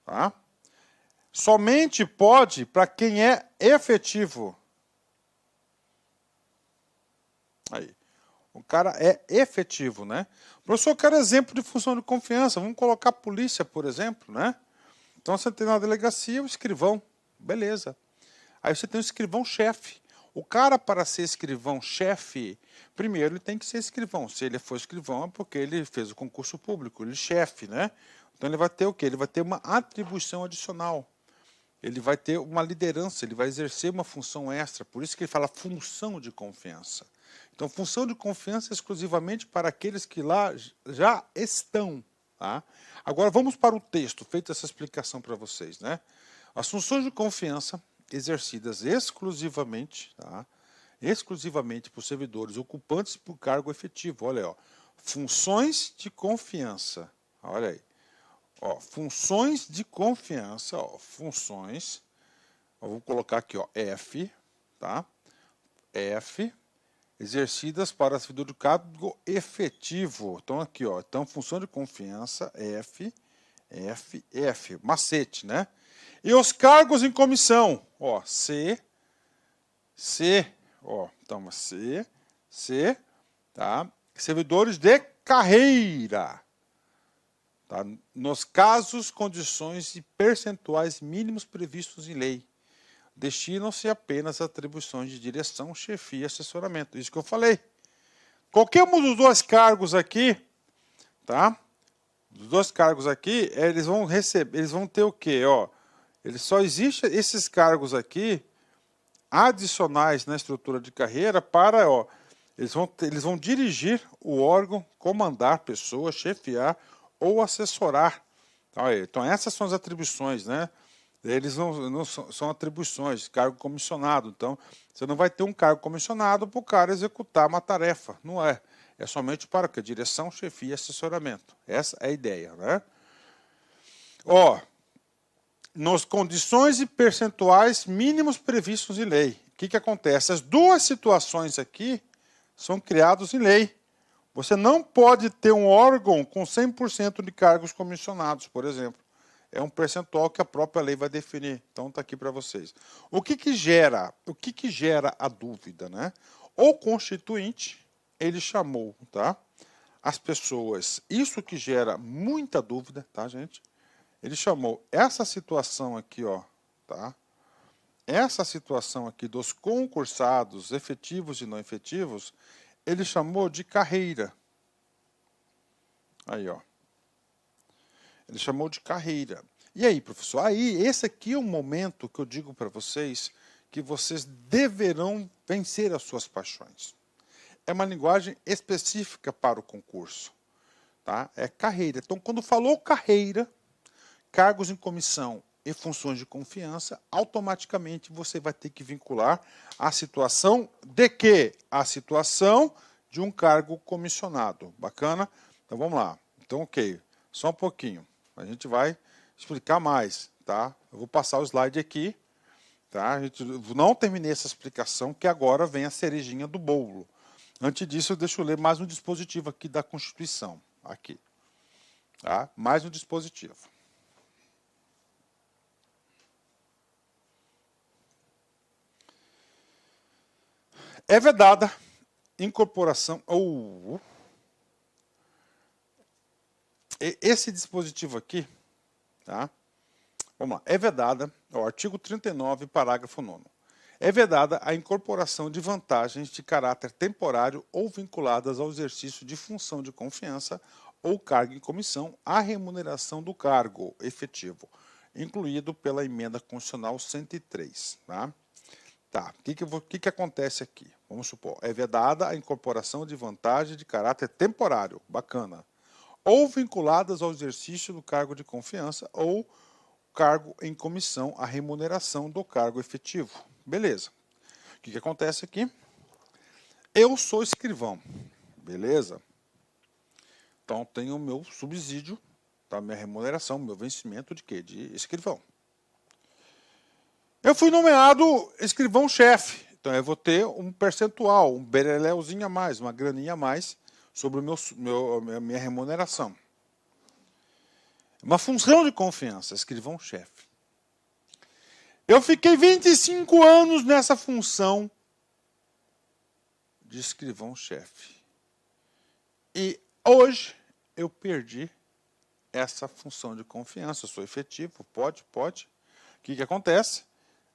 Tá? Somente pode para quem é efetivo. Aí. O cara é efetivo, né? Professor, eu quero exemplo de função de confiança. Vamos colocar a polícia, por exemplo, né? Então você tem na delegacia o escrivão. Beleza. Aí você tem o escrivão-chefe. O cara, para ser escrivão-chefe, primeiro ele tem que ser escrivão. Se ele for escrivão é porque ele fez o concurso público, ele é chefe, né? Então ele vai ter o quê? Ele vai ter uma atribuição adicional. Ele vai ter uma liderança, ele vai exercer uma função extra. Por isso que ele fala função de confiança. Então, função de confiança é exclusivamente para aqueles que lá já estão. Tá? Agora, vamos para o texto, feita essa explicação para vocês. Né? As funções de confiança exercidas exclusivamente, tá? Exclusivamente por servidores ocupantes por cargo efetivo. Olha aí, ó. Funções de confiança. Olha aí. Ó, funções de confiança, ó, funções, ó, vou colocar aqui, ó, F, tá? F, exercidas para servidor de cargo efetivo. Então, aqui, ó, então, função de confiança, F, macete, né? E os cargos em comissão, ó, C, ó, então, C, tá? Servidores de carreira. Tá? Nos casos, condições e percentuais mínimos previstos em lei, destinam-se apenas a atribuições de direção, chefia e assessoramento. Isso que eu falei. Qualquer um dos dois cargos aqui, tá? Dos dois cargos aqui, eles vão receber, eles vão ter o quê? Ó, eles só existem esses cargos aqui adicionais na estrutura de carreira para, ó, eles vão dirigir o órgão, comandar pessoas, chefiar ou assessorar. Então, essas são as atribuições, né? Eles não são atribuições, cargo comissionado. Então, você não vai ter um cargo comissionado para o cara executar uma tarefa. Não é. É somente para que direção, chefia e assessoramento. Essa é a ideia, né? Ó, nas condições e percentuais mínimos previstos em lei. O que acontece? As duas situações aqui são criadas em lei. Você não pode ter um órgão com 100% de cargos comissionados, por exemplo. É um percentual que a própria lei vai definir. Então está aqui para vocês. O que gera a dúvida, né? O constituinte, ele chamou, tá? As pessoas, isso que gera muita dúvida, tá, gente? Ele chamou essa situação aqui, ó, tá? Essa situação aqui dos concursados efetivos e não efetivos, ele chamou de carreira. Aí, ó. Ele chamou de carreira. E aí, professor? Aí, esse aqui é um momento que eu digo para vocês que vocês deverão vencer as suas paixões. É uma linguagem específica para o concurso. Tá? É carreira. Então, quando falou carreira, cargos em comissão e funções de confiança, automaticamente você vai ter que vincular a situação de quê? A situação de um cargo comissionado. Bacana? Então vamos lá. Então, ok. Só um pouquinho. A gente vai explicar mais, tá? Eu vou passar o slide aqui, tá? A gente não terminei essa explicação, que agora vem a cerejinha do bolo. Antes disso, deixa eu ler mais um dispositivo aqui da Constituição. Aqui. Tá? Mais um dispositivo. É vedada incorporação. Esse dispositivo aqui, tá? Vamos lá. É vedada, o artigo 39, parágrafo 9º. É vedada a incorporação de vantagens de caráter temporário ou vinculadas ao exercício de função de confiança ou cargo em comissão à remuneração do cargo efetivo, incluído pela emenda constitucional 103, tá? Tá, o que acontece aqui? Vamos supor, é vedada a incorporação de vantagens de caráter temporário, bacana, ou vinculadas ao exercício do cargo de confiança ou cargo em comissão à remuneração do cargo efetivo. Beleza. O que acontece aqui? Eu sou escrivão, beleza? Então, tenho o meu subsídio, tá? Minha remuneração, meu vencimento de quê? De escrivão. Eu fui nomeado escrivão-chefe, então eu vou ter um percentual, um bereléuzinho a mais, uma graninha a mais sobre a minha remuneração. Uma função de confiança, escrivão-chefe. Eu fiquei 25 anos nessa função de escrivão-chefe. E hoje eu perdi essa função de confiança, eu sou efetivo, pode. O que acontece?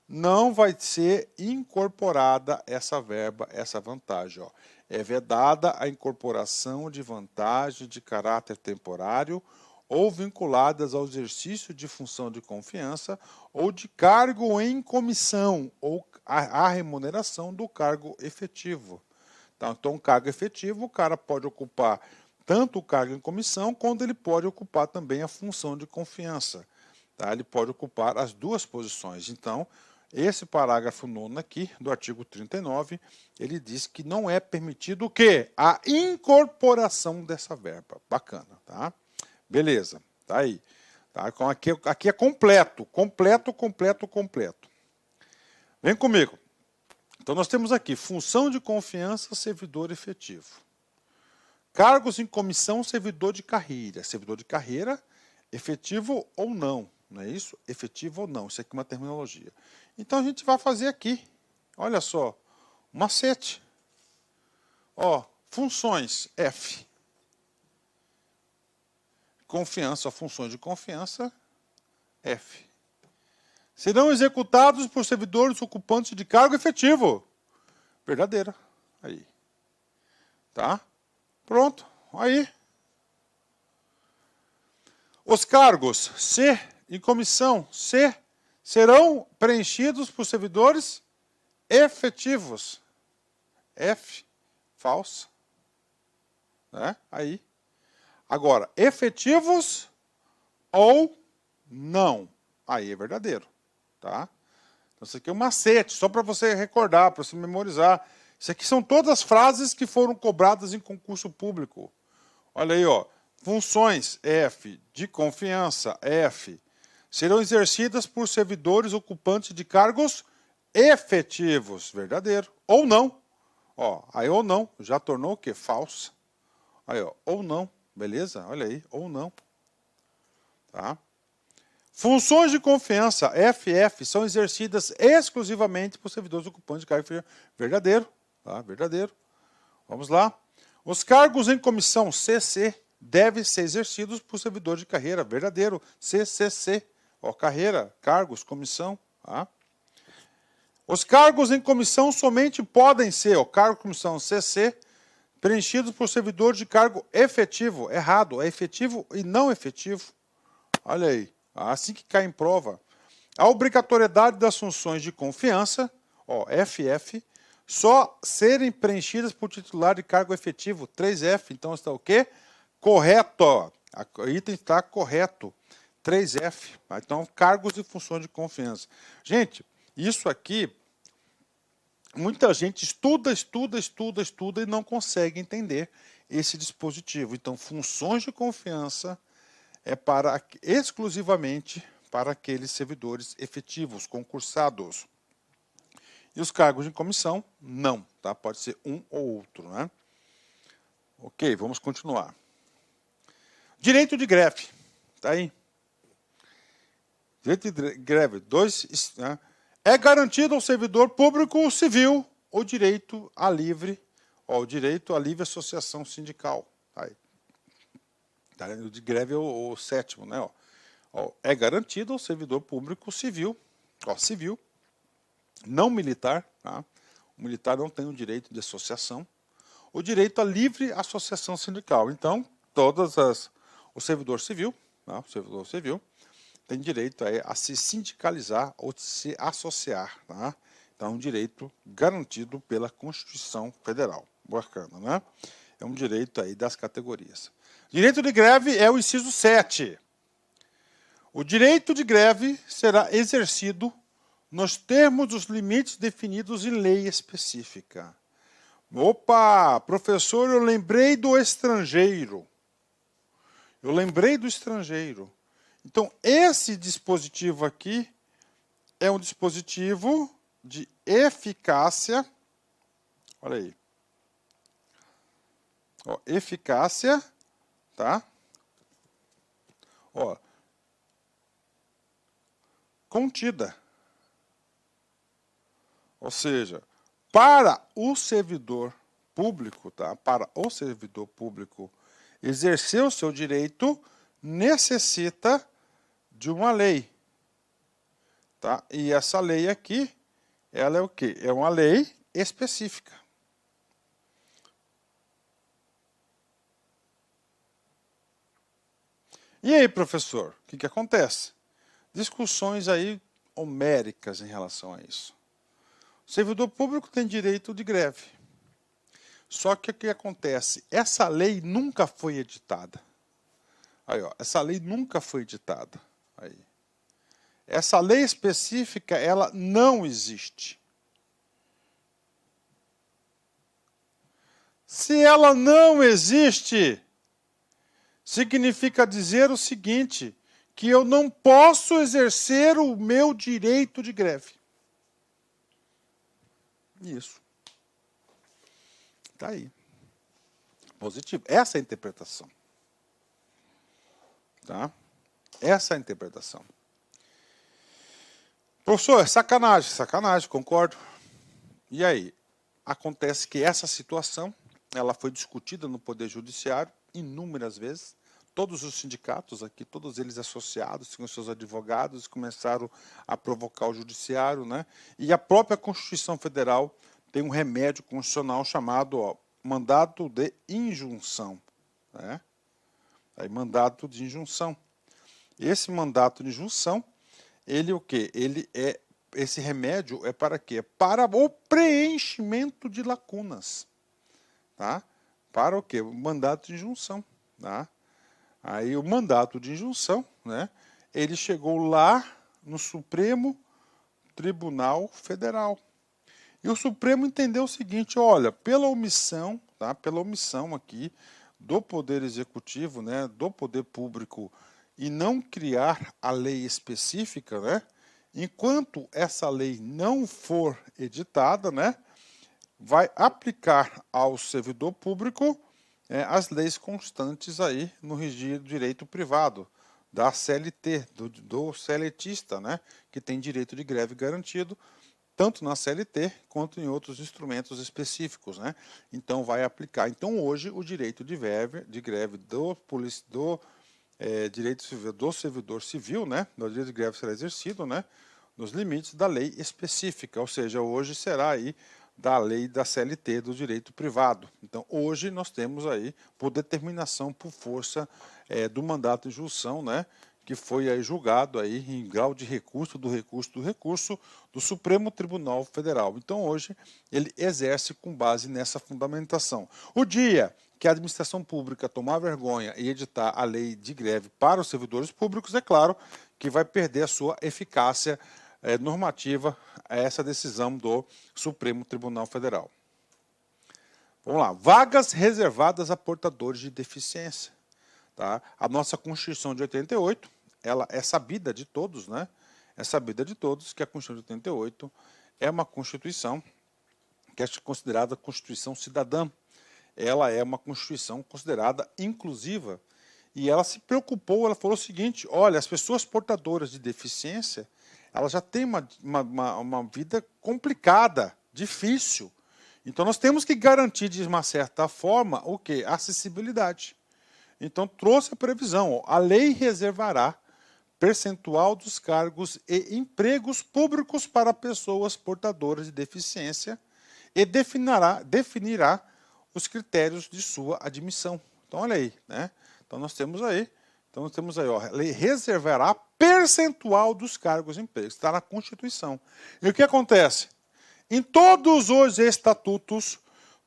Não vai ser incorporada essa verba, essa vantagem. Ó. É vedada a incorporação de vantagem de caráter temporário ou vinculadas ao exercício de função de confiança ou de cargo em comissão ou a remuneração do cargo efetivo. Tá? Então, cargo efetivo, o cara pode ocupar tanto o cargo em comissão, quanto ele pode ocupar também a função de confiança. Tá? Ele pode ocupar as duas posições. Então, esse parágrafo 9º aqui, do artigo 39, ele diz que não é permitido o quê? A incorporação dessa verba. Bacana, tá? Beleza, tá aí. Tá? Então, aqui é completo. Vem comigo. Então, nós temos aqui função de confiança, servidor efetivo. Cargos em comissão, servidor de carreira. Servidor de carreira, efetivo ou não. Não é isso? Efetivo ou não. Isso aqui é uma terminologia. Então, a gente vai fazer aqui. Olha só. Um macete. Ó, funções F. Confiança, funções de confiança, F. Serão executados por servidores ocupantes de cargo efetivo. Verdadeira. Aí. Tá? Pronto. Aí. Os cargos C em comissão C serão preenchidos por servidores efetivos. F. Falsa. Né? Aí. Agora, efetivos ou não. Aí é verdadeiro. Tá? Então, isso aqui é um macete, só para você recordar, para você memorizar. Isso aqui são todas as frases que foram cobradas em concurso público. Olha aí, ó. Funções F, de confiança F, serão exercidas por servidores ocupantes de cargos efetivos. Verdadeiro. Ou não. Ó, aí ou não, já tornou o quê? Falso. Aí, ó, ou não. Beleza? Olha aí, ou não. Tá? Funções de confiança, FF, são exercidas exclusivamente por servidores ocupantes de cargo efetivo. Verdadeiro. Tá? Verdadeiro. Vamos lá. Os cargos em comissão, CC, devem ser exercidos por servidores de carreira. Verdadeiro. CCC. Ó, carreira, cargos, comissão. Tá? Os cargos em comissão somente podem ser, ó, cargo, comissão, CC, preenchidos por servidores de cargo efetivo. Errado, é efetivo e não efetivo. Olha aí, assim que cai em prova. A obrigatoriedade das funções de confiança, ó, FF, só serem preenchidas por titular de cargo efetivo, 3F. Então está o quê? Correto, ó. O item está correto. 3F. Então, cargos e funções de confiança. Gente, isso aqui... Muita gente estuda e não consegue entender esse dispositivo. Então, funções de confiança é exclusivamente para aqueles servidores efetivos, concursados. E os cargos de comissão, não. Tá? Pode ser um ou outro. Né? Ok, vamos continuar. Direito de greve. Tá aí. Direito de greve. Né? É garantido ao servidor público civil o direito à livre associação sindical. Aí. O de greve é o sétimo, né? Ó, é garantido ao servidor público civil, civil, não militar, tá? O militar não tem o direito de associação, o direito à livre associação sindical. Então, o servidor civil, tá? O servidor civil tem direito a se sindicalizar ou se associar. Tá? Então, é um direito garantido pela Constituição Federal. Bacana, né? É um direito aí das categorias. Direito de greve é o inciso 7. O direito de greve será exercido nos termos dos limites definidos em lei específica. Opa, professor, eu lembrei do estrangeiro. Então, esse dispositivo aqui é um dispositivo de eficácia. Olha aí. Ó, eficácia, tá? Ó, contida. Ou seja, para o servidor público, tá? Para o servidor público exercer o seu direito, necessita de uma lei, tá? E essa lei aqui, ela é o quê? É uma lei específica. E aí, professor, o que acontece? Discussões aí homéricas em relação a isso. O servidor público tem direito de greve. Só que o que acontece? Essa lei nunca foi editada. Aí, ó, essa lei nunca foi editada. Aí. Essa lei específica, ela não existe. Se ela não existe, significa dizer o seguinte, que eu não posso exercer o meu direito de greve. Isso. Está aí. Positivo. Essa é a interpretação. Tá? Essa é a interpretação. Professor, é sacanagem. Sacanagem, concordo. E aí? Acontece que essa situação, ela foi discutida no Poder Judiciário inúmeras vezes. Todos os sindicatos aqui, todos eles associados com seus advogados, começaram a provocar o judiciário, né? E a própria Constituição Federal tem um remédio constitucional chamado mandato de injunção. Né? Aí, mandato de injunção. Esse mandato de injunção, ele o quê? Esse remédio é para quê? Para o preenchimento de lacunas. Tá? Para o quê? O mandato de injunção. Tá? Aí o mandato de injunção, né, ele chegou lá no Supremo Tribunal Federal. E o Supremo entendeu o seguinte, olha, pela omissão, tá, pela omissão aqui do Poder Executivo, né, do Poder Público, e não criar a lei específica, né, enquanto essa lei não for editada, né, vai aplicar ao servidor público as leis constantes aí no regime do direito privado, da CLT, do CLTista, né, que tem direito de greve garantido, tanto na CLT quanto em outros instrumentos específicos. Né? Então vai aplicar. Então hoje o direito de greve do direito do servidor civil, né, do direito de greve será exercido, né, nos limites da lei específica, ou seja, hoje será aí da lei da CLT, do direito privado. Então, hoje nós temos aí, por determinação, por força do mandato de injunção, né, que foi aí julgado aí em grau de recurso do Supremo Tribunal Federal. Então, hoje, ele exerce com base nessa fundamentação. O dia que a administração pública tomar vergonha e editar a lei de greve para os servidores públicos, é claro que vai perder a sua eficácia normativa a essa decisão do Supremo Tribunal Federal. Vamos lá. Vagas reservadas a portadores de deficiência. Tá? A nossa Constituição de 88, ela é sabida de todos, né? É sabida de todos que a Constituição de 88 é uma Constituição que é considerada Constituição cidadã. Ela é uma Constituição considerada inclusiva. E ela se preocupou, ela falou o seguinte, olha, as pessoas portadoras de deficiência, ela já tem uma vida complicada, difícil. Então, nós temos que garantir, de uma certa forma, o quê? Acessibilidade. Então, trouxe a previsão. A lei reservará percentual dos cargos e empregos públicos para pessoas portadoras de deficiência e definirá os critérios de sua admissão. Então, olha aí, né? Então, nós temos aí, ó, a lei reservará percentual dos cargos e empregos. Está na Constituição. E o que acontece? Em todos os estatutos,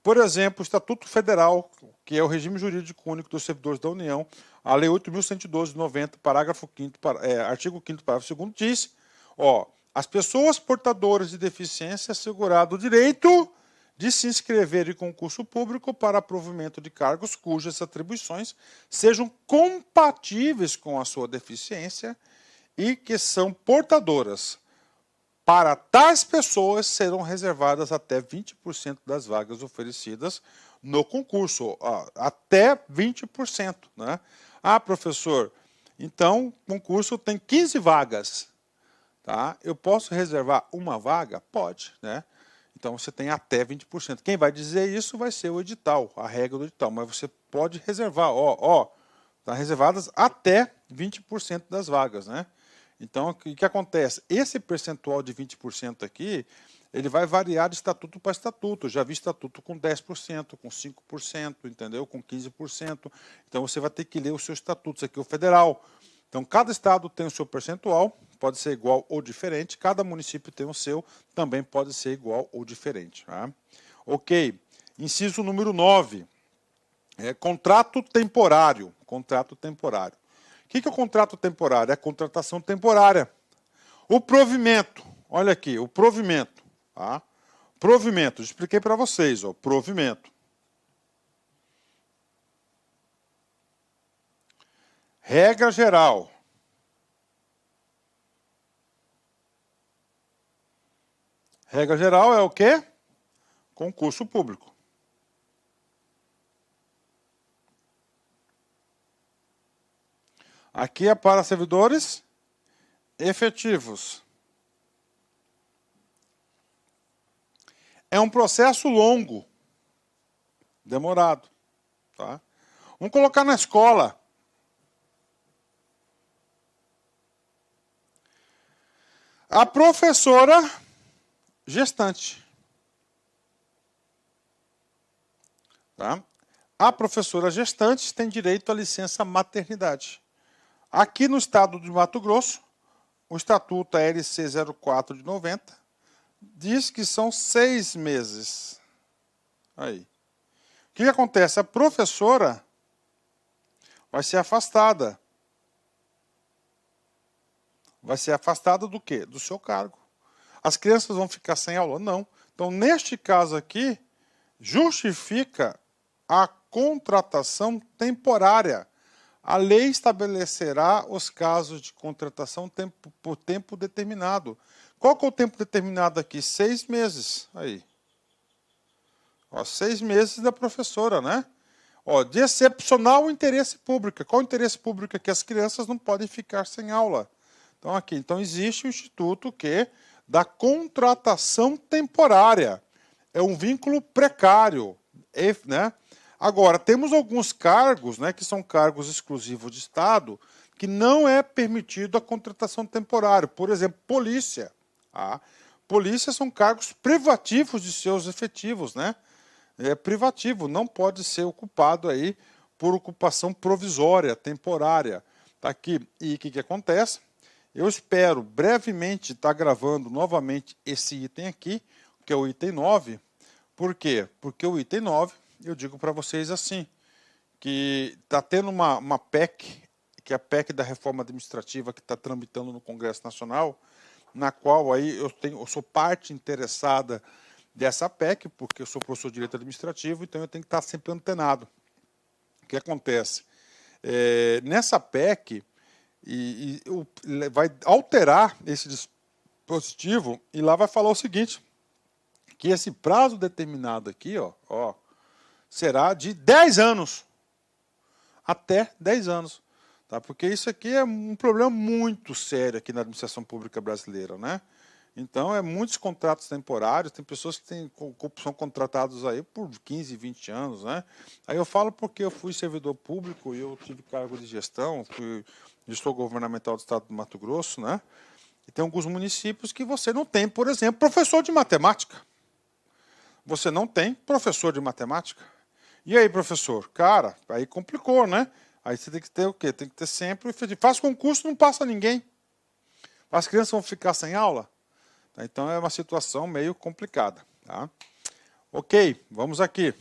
por exemplo, o Estatuto Federal, que é o regime jurídico único dos servidores da União, a Lei 8.112 de 90, parágrafo 5º, artigo 5º, parágrafo 2º, diz, ó, as pessoas portadoras de deficiência assegurado o direito de se inscrever em concurso público para provimento de cargos cujas atribuições sejam compatíveis com a sua deficiência e que são portadoras. Para tais pessoas serão reservadas até 20% das vagas oferecidas no concurso, até 20%. Né? Ah, professor, então o concurso tem 15 vagas. Tá? Eu posso reservar uma vaga? Pode, né? Então, você tem até 20%. Quem vai dizer isso vai ser o edital, a regra do edital. Mas você pode reservar, está reservadas até 20% das vagas, né? Então, o que acontece? Esse percentual de 20% aqui ele vai variar de estatuto para estatuto. Eu já vi estatuto com 10%, com 5%, entendeu? Com 15%. Então você vai ter que ler o seu estatuto. Isso aqui é o federal. Então cada estado tem o seu percentual, pode ser igual ou diferente. Cada município tem o seu, também pode ser igual ou diferente. Tá? Ok. Inciso número 9. Contrato temporário. Contrato temporário. O que é o contrato temporário? É a contratação temporária. O provimento. Olha aqui, o provimento. Tá? Provimento, expliquei para vocês, ó, provimento. Regra geral. Regra geral é o quê? Concurso público. Aqui é para servidores efetivos. É um processo longo, demorado. Tá? Vamos colocar na escola. A professora gestante. Tá? A professora gestante tem direito à licença maternidade. Aqui no estado de Mato Grosso, o Estatuto LC 04 de 90 diz que são 6 meses. Aí. O que acontece? A professora vai ser afastada. Vai ser afastada do quê? Do seu cargo. As crianças vão ficar sem aula? Não. Então, neste caso aqui, justifica a contratação temporária. A lei estabelecerá os casos de contratação por tempo determinado. Qual que é o tempo determinado aqui? 6 meses. Aí. Ó, 6 meses da professora, né? Ó, de excepcional interesse público. Qual o interesse público? É que as crianças não podem ficar sem aula. Então, aqui, então existe um instituto que da contratação temporária. É um vínculo precário, né? Agora, temos alguns cargos, né, que são cargos exclusivos de Estado, que não é permitido a contratação temporária. Por exemplo, polícia. Tá? Polícia são cargos privativos de seus efetivos, né? É privativo, não pode ser ocupado aí por ocupação provisória, temporária. Tá aqui. E o que acontece? Eu espero brevemente estar gravando novamente esse item aqui, que é o item 9. Por quê? Porque o item 9, eu digo para vocês assim, que está tendo uma PEC, que é a PEC da reforma administrativa que está tramitando no Congresso Nacional, na qual aí eu sou parte interessada dessa PEC, porque eu sou professor de Direito Administrativo, então eu tenho que estar sempre antenado. O que acontece? Nessa PEC, vai alterar esse dispositivo e lá vai falar o seguinte, que esse prazo determinado aqui, ó, será de 10 anos. Até 10 anos. Tá? Porque isso aqui é um problema muito sério aqui na administração pública brasileira, né? Então, muitos contratos temporários, tem pessoas que são contratados aí por 15, 20 anos, né? Aí eu falo porque eu fui servidor público e eu tive cargo de gestão, fui gestor governamental do estado do Mato Grosso, né? E tem alguns municípios que você não tem, por exemplo, professor de matemática. Você não tem professor de matemática. E aí, professor? Cara, aí complicou, né? Aí você tem que ter o quê? Tem que ter sempre... Faz concurso, não passa ninguém. As crianças vão ficar sem aula? Então é uma situação meio complicada. Tá? Ok, vamos aqui.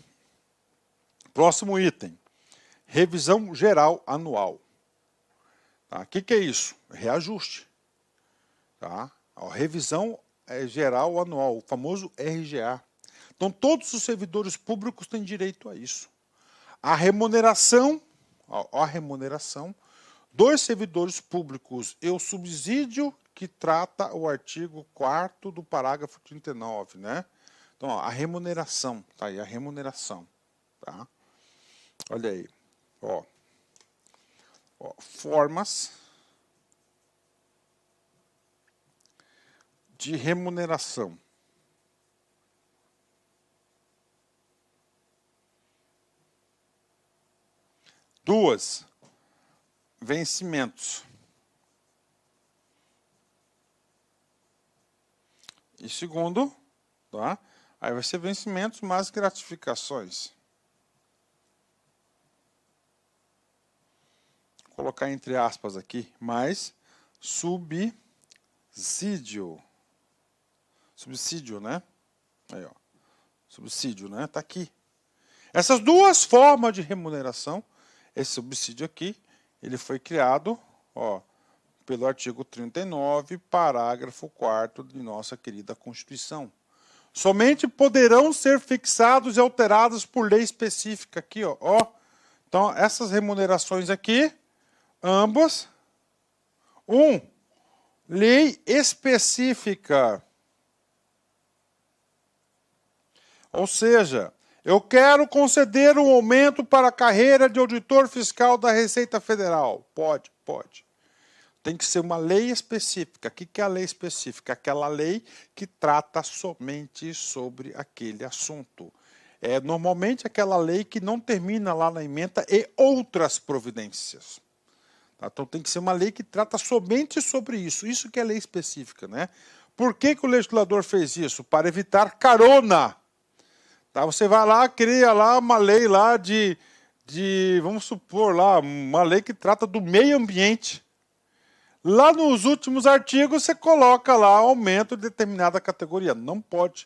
Próximo item. Revisão geral anual. Tá? O que é isso? Reajuste. Tá? A revisão geral anual, o famoso RGA. Então todos os servidores públicos têm direito a isso. A remuneração dos servidores públicos e o subsídio que trata o artigo 4º do parágrafo 39, né? Então, ó, a remuneração, tá aí, a remuneração, tá? Olha aí, ó, formas de remuneração. Duas, vencimentos. E segundo, tá? Aí vai ser vencimentos mais gratificações. Vou colocar entre aspas aqui, mais subsídio. Subsídio, né? Aí, ó. Subsídio, né? Tá aqui. Essas duas formas de remuneração, esse subsídio aqui, ele foi criado, ó, pelo artigo 39, parágrafo 4º de nossa querida Constituição. Somente poderão ser fixados e alterados por lei específica aqui, ó. Então, essas remunerações aqui, ambas, lei específica. Ou seja, eu quero conceder um aumento para a carreira de auditor fiscal da Receita Federal. Pode. Tem que ser uma lei específica. O que é a lei específica? Aquela lei que trata somente sobre aquele assunto. É normalmente aquela lei que não termina lá na ementa e outras providências. Tá? Então tem que ser uma lei que trata somente sobre isso. Isso que é lei específica, né? Por que o legislador fez isso? Para evitar carona. Tá? Você vai lá, cria lá uma lei lá vamos supor lá, uma lei que trata do meio ambiente. Lá nos últimos artigos você coloca lá aumento de determinada categoria. Não pode,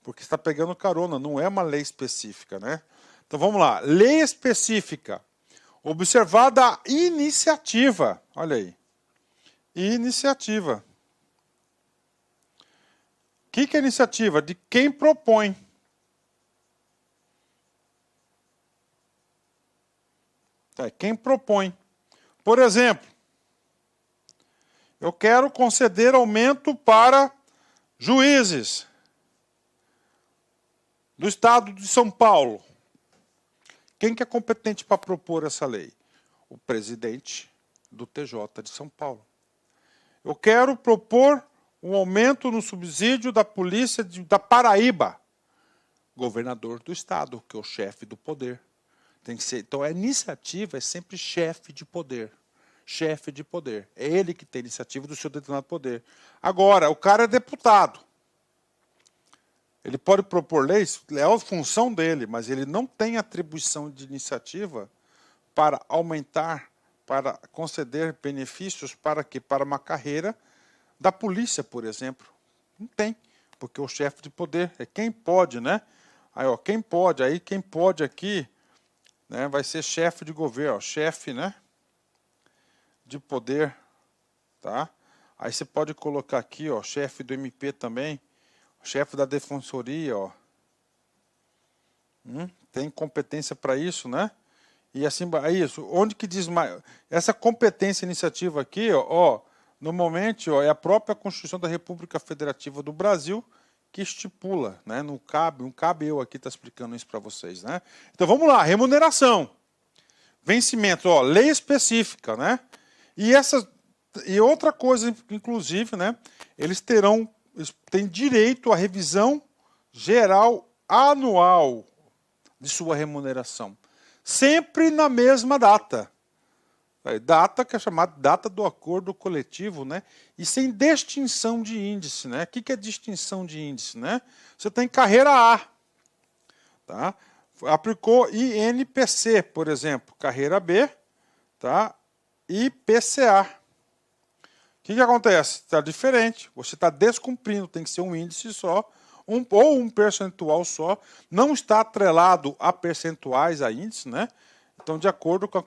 porque está pegando carona, não é uma lei específica, né? Então vamos lá, lei específica. Observada a iniciativa, olha aí. Iniciativa. O que é iniciativa? De quem propõe. É quem propõe. Por exemplo, eu quero conceder aumento para juízes do estado de São Paulo. Quem que é competente para propor essa lei? O presidente do TJ de São Paulo. Eu quero propor um aumento no subsídio da polícia da Paraíba. Governador do estado, que é o chefe do poder. Tem que ser, então a iniciativa é sempre chefe de poder. Chefe de poder. É ele que tem iniciativa do seu determinado poder. Agora, o cara é deputado. Ele pode propor leis, é a função dele, mas ele não tem atribuição de iniciativa para aumentar, para conceder benefícios para quê? Para uma carreira da polícia, por exemplo. Não tem, porque o chefe de poder é quem pode, né? Aí, ó, quem pode aqui, né, vai ser chefe de governo, ó, chefe, né, de poder, tá? Aí você pode colocar aqui, ó, chefe do MP também, chefe da defensoria, ó. Tem competência para isso, né? E assim, é isso. Onde que diz mais? Essa competência iniciativa aqui, ó, normalmente, ó, é a própria Constituição da República Federativa do Brasil que estipula, né? Não cabe eu aqui estar explicando isso para vocês, né? Então vamos lá, remuneração. Vencimento, ó, lei específica, né? E outra coisa, inclusive, né? Eles têm direito à revisão geral anual de sua remuneração. Sempre na mesma data. Data que é chamada data do acordo coletivo, né? E sem distinção de índice, né? O que é distinção de índice, né? Você tem carreira A, tá? Aplicou INPC, por exemplo, carreira B, tá? E PCA. O que acontece? Está diferente. Você está descumprindo, tem que ser um índice só, ou um percentual só. Não está atrelado a percentuais, a índice, né? Então, de acordo com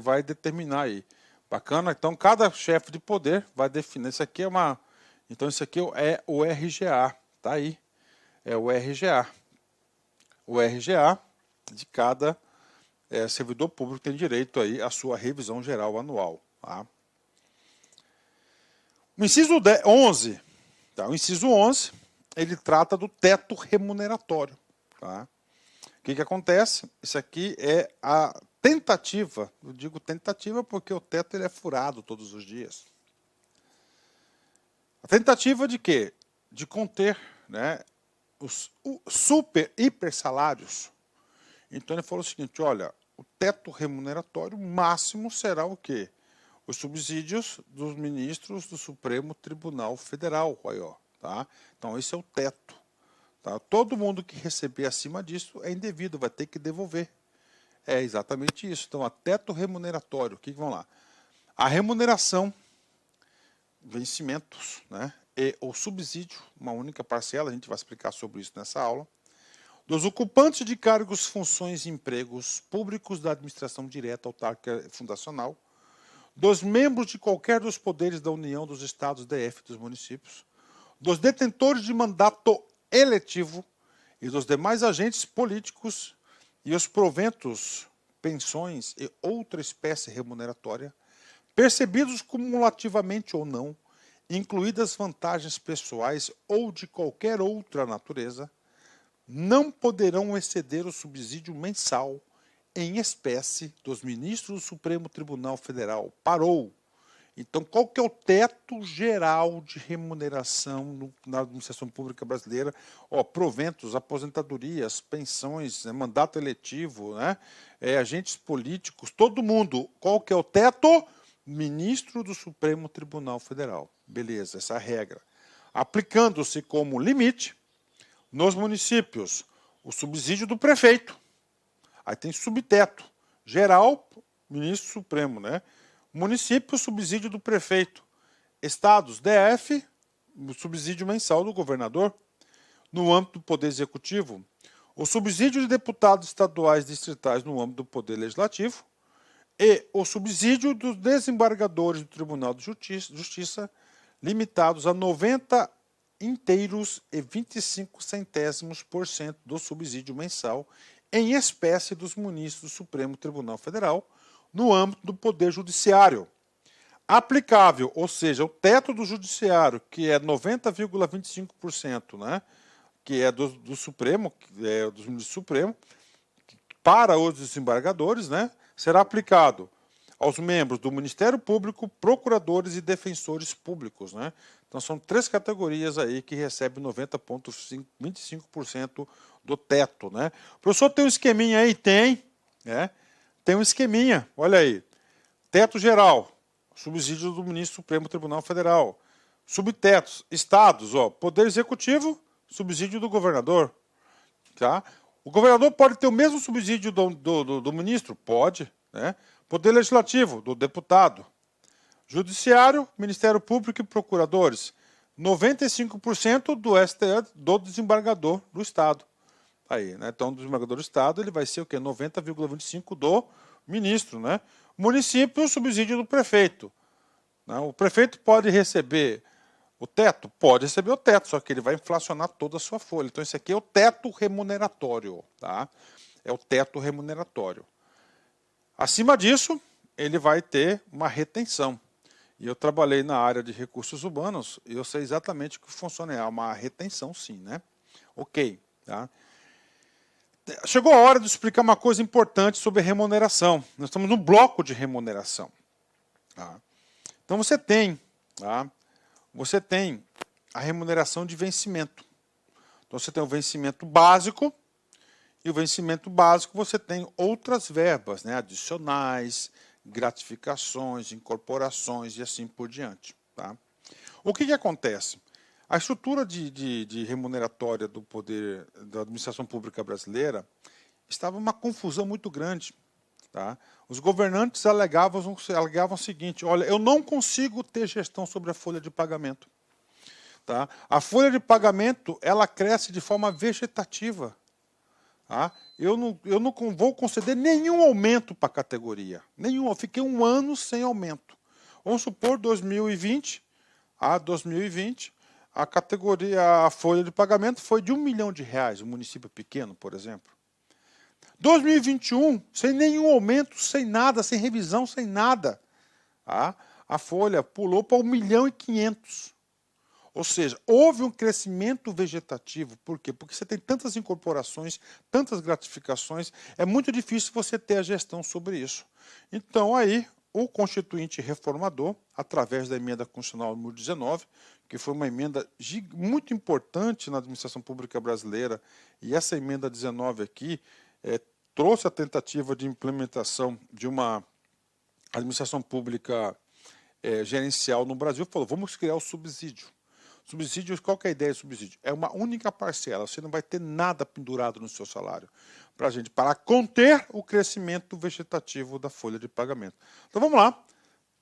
vai determinar aí. Bacana? Então, cada chefe de poder vai definir. Isso aqui é uma. Então, isso aqui é o RGA. Tá aí. É o RGA. O RGA de cada servidor público tem direito aí à sua revisão geral anual. Tá? O inciso 11. Tá? O inciso 11, ele trata do teto remuneratório. Tá? O que acontece? Isso aqui é a tentativa, eu digo tentativa porque o teto ele é furado todos os dias. A tentativa de quê? De conter, né, os super, hiper salários. Então ele falou o seguinte, olha, o teto remuneratório máximo será o quê? Os subsídios dos ministros do Supremo Tribunal Federal. Aí, ó, tá? Então esse é o teto. Tá? Todo mundo que receber acima disso é indevido, vai ter que devolver. É exatamente isso. Então, a teto remuneratório, o que vão lá? A remuneração, vencimentos, né? E o subsídio, uma única parcela, a gente vai explicar sobre isso nessa aula, dos ocupantes de cargos, funções e empregos públicos da administração direta, autárquica e fundacional, dos membros de qualquer dos poderes da União, dos estados, DF, dos municípios, dos detentores de mandato eletivo e dos demais agentes políticos e os proventos, pensões e outra espécie remuneratória, percebidos cumulativamente ou não, incluídas vantagens pessoais ou de qualquer outra natureza, não poderão exceder o subsídio mensal em espécie dos ministros do Supremo Tribunal Federal. Parou. Então, qual que é o teto geral de remuneração na administração pública brasileira? Proventos, aposentadorias, pensões, mandato eletivo, né? Agentes políticos, todo mundo. Qual que é o teto? Ministro do Supremo Tribunal Federal. Beleza, essa é a regra. Aplicando-se como limite, nos municípios, o subsídio do prefeito. Aí tem subteto. Geral, ministro supremo, né? Município, subsídio do prefeito. Estados, DF, o subsídio mensal do governador. No âmbito do Poder Executivo, o subsídio de deputados estaduais distritais no âmbito do Poder Legislativo e o subsídio dos desembargadores do Tribunal de Justiça, limitados a 90 inteiros e 25 centésimos por cento do subsídio mensal em espécie dos ministros do Supremo Tribunal Federal, no âmbito do Poder Judiciário. Aplicável, ou seja, o teto do Judiciário, que é 90,25%, né, que é do Supremo, que é dos ministros do Supremo, para os desembargadores, né, será aplicado aos membros do Ministério Público, procuradores e defensores públicos, né? Então são 3 categorias aí que recebem 90,25% do teto, né? O professor tem um esqueminha aí? Tem, né? Tem um esqueminha, olha aí. Teto geral, subsídio do Ministro Supremo Tribunal Federal. Subtetos, estados, Poder Executivo, subsídio do governador. Tá? O governador pode ter o mesmo subsídio do ministro? Pode, né? Poder Legislativo, do deputado. Judiciário, Ministério Público e procuradores. 95% do STF, do desembargador do Estado. Aí, né? Então, o desembargador do Estado ele vai ser o quê? 90,25% do ministro. Né? Município, subsídio do prefeito. Né? O prefeito pode receber o teto? Pode receber o teto, só que ele vai inflacionar toda a sua folha. Então, esse aqui é o teto remuneratório. Tá? É o teto remuneratório. Acima disso, ele vai ter uma retenção. E eu trabalhei na área de recursos humanos e eu sei exatamente o que funciona. É uma retenção, sim, né? Ok. Tá? Chegou a hora de explicar uma coisa importante sobre remuneração. Nós estamos no bloco de remuneração. Tá? Então você tem a remuneração de vencimento. Então você tem o vencimento básico. E o vencimento básico você tem outras verbas, né, adicionais, gratificações, incorporações e assim por diante. Tá? O que acontece? A estrutura de remuneratória do poder da administração pública brasileira estava uma confusão muito grande. Tá? Os governantes alegavam o seguinte: olha, eu não consigo ter gestão sobre a folha de pagamento. Tá? A folha de pagamento ela cresce de forma vegetativa. Tá? Eu não vou conceder nenhum aumento para a categoria. Nenhum. Eu fiquei 1 ano sem aumento. Vamos supor 2020, a categoria, a folha de pagamento foi de R$1 milhão, um município pequeno, por exemplo. 2021, sem nenhum aumento, sem nada, sem revisão, sem nada. Tá? A folha pulou para 1.500.000. Ou seja, houve um crescimento vegetativo. Por quê? Porque você tem tantas incorporações, tantas gratificações, é muito difícil você ter a gestão sobre isso. Então, aí, o Constituinte Reformador, através da emenda constitucional número 19, que foi uma emenda muito importante na administração pública brasileira, e essa emenda 19 aqui trouxe a tentativa de implementação de uma administração pública gerencial no Brasil, falou, vamos criar o subsídio. Subsídios, qual que é a ideia do subsídio? É uma única parcela, você não vai ter nada pendurado no seu salário para conter o crescimento vegetativo da folha de pagamento. Então vamos lá.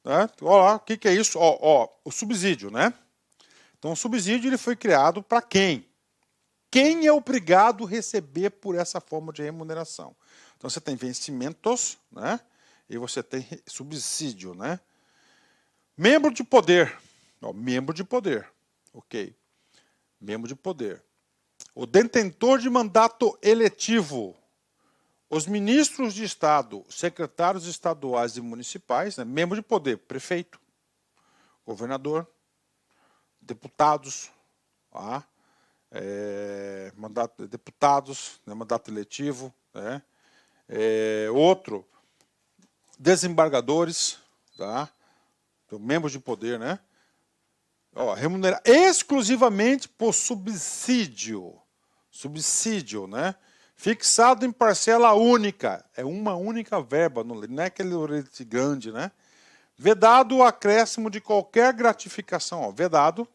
Né? Olha lá, o que é isso? O subsídio, né? Então o subsídio ele foi criado para quem? Quem é obrigado a receber por essa forma de remuneração? Então você tem vencimentos, né? E você tem subsídio, né? Membro de poder. Membro de poder. Ok. Membro de poder. O detentor de mandato eletivo. Os ministros de Estado, secretários estaduais e municipais, né? Membro de poder. Prefeito, governador, deputados, tá? Deputados, né? Mandato eletivo, né? Outro, desembargadores, tá? Então, membros de poder, né? Remunerar exclusivamente por subsídio. Subsídio, né? Fixado em parcela única. É uma única verba, não é aquele leite grande, né? Vedado o acréscimo de qualquer gratificação. Vedado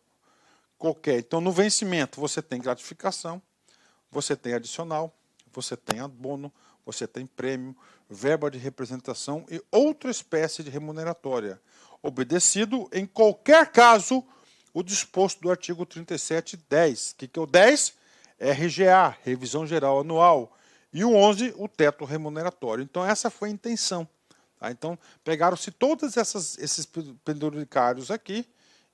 qualquer. Então, no vencimento, você tem gratificação, você tem adicional, você tem abono, você tem prêmio, verba de representação e outra espécie de remuneratória. Obedecido, em qualquer caso, o disposto do artigo 37.10. O que é o 10? RGA, Revisão Geral Anual. E o 11, o teto remuneratório. Então, essa foi a intenção. Tá? Então, pegaram-se todos esses penduricários aqui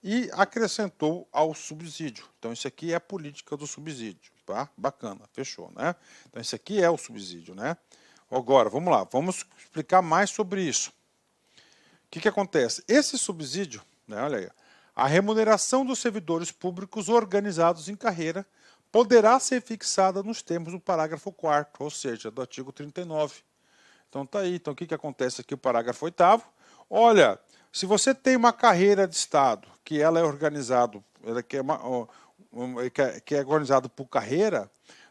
e acrescentou ao subsídio. Então, isso aqui é a política do subsídio. Tá? Bacana, fechou, né? Então, esse aqui é o subsídio, né? Agora, vamos lá, vamos explicar mais sobre isso. O que acontece? Esse subsídio, né, olha aí, a remuneração dos servidores públicos organizados em carreira poderá ser fixada nos termos do parágrafo 4º, ou seja, do artigo 39. Então tá aí. Então o que acontece aqui, o parágrafo 8º? Olha, se você tem uma carreira de Estado, que ela é organizado, que é organizado por carreira,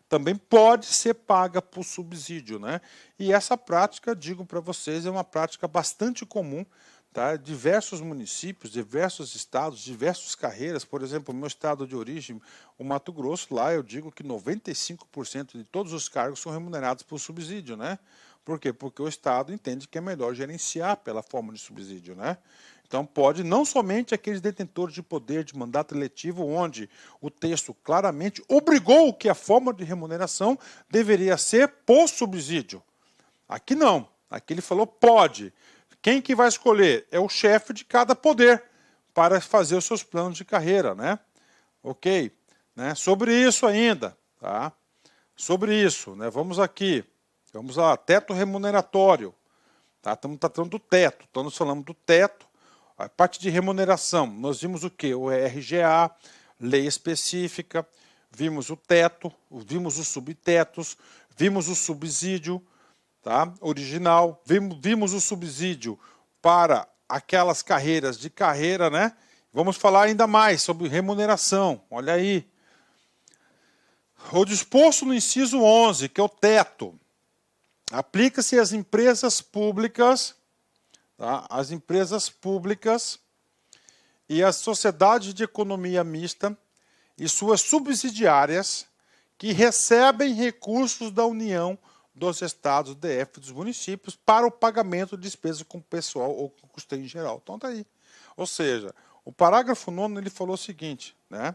também pode ser paga por subsídio, né? E essa prática, digo para vocês, é uma prática bastante comum, tá? Diversos municípios, diversos estados, diversas carreiras. Por exemplo, o meu estado de origem, o Mato Grosso, lá eu digo que 95% de todos os cargos são remunerados por subsídio, né? Por quê? Porque o Estado entende que é melhor gerenciar pela forma de subsídio, né? Então pode não somente aqueles detentores de poder de mandato eletivo, onde o texto claramente obrigou que a forma de remuneração deveria ser por subsídio. Aqui não. Aqui ele falou pode. Quem que vai escolher? É o chefe de cada poder para fazer os seus planos de carreira, né? Ok? Né? Sobre isso ainda, tá? Sobre isso, né? Vamos aqui. Vamos lá, teto remuneratório. Tá? Estamos tratando do teto. Então nós falamos do teto. A parte de remuneração, nós vimos o quê? O RGA, lei específica, vimos o teto, vimos os subtetos, vimos o subsídio, tá? Original, vimos o subsídio para aquelas carreiras de carreira, né? Vamos falar ainda mais sobre remuneração, olha aí. O disposto no inciso 11, que é o teto, aplica-se às empresas públicas, tá? As empresas públicas e as sociedades de economia mista e suas subsidiárias que recebem recursos da União, dos estados, do DF, dos municípios para o pagamento de despesas com pessoal ou com custeio em geral. Então tá aí. Ou seja, o parágrafo 9º ele falou o seguinte, né?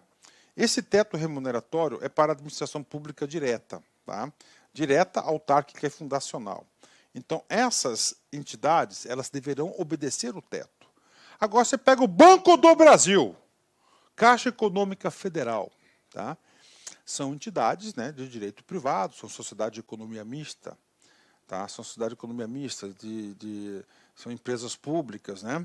Esse teto remuneratório é para a administração pública direta, tá? Direta, autárquica e fundacional. Então, essas entidades, elas deverão obedecer o teto. Agora, você pega o Banco do Brasil, Caixa Econômica Federal, tá? São entidades, né, de direito privado, são sociedade de economia mista, tá? São sociedade de economia mista, são empresas públicas, né?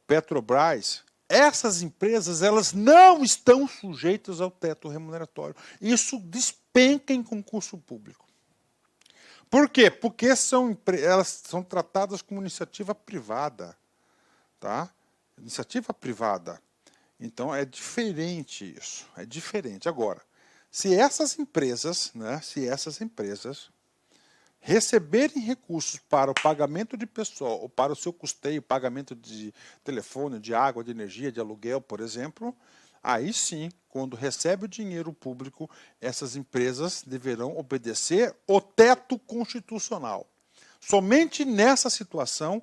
Petrobras. Essas empresas, elas não estão sujeitas ao teto remuneratório. Isso despenca em concurso público. Por quê? Porque elas são tratadas como iniciativa privada. Tá? Iniciativa privada. Então é diferente isso. É diferente. Agora, se essas empresas receberem recursos para o pagamento de pessoal, ou para o seu custeio, pagamento de telefone, de água, de energia, de aluguel, por exemplo, Aí sim, quando recebe o dinheiro público, essas empresas deverão obedecer o teto constitucional. Somente nessa situação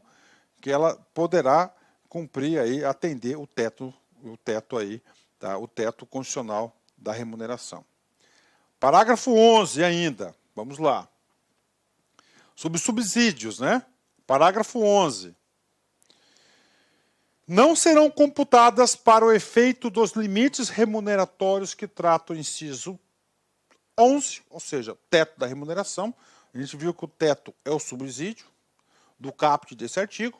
que ela poderá cumprir aí, atender o teto aí, tá? O teto constitucional da remuneração. Parágrafo 11 ainda, vamos lá. Sobre subsídios, né? Parágrafo 11. Não serão computadas para o efeito dos limites remuneratórios que trata o inciso 11, ou seja, teto da remuneração. A gente viu que o teto é o subsídio do caput desse artigo.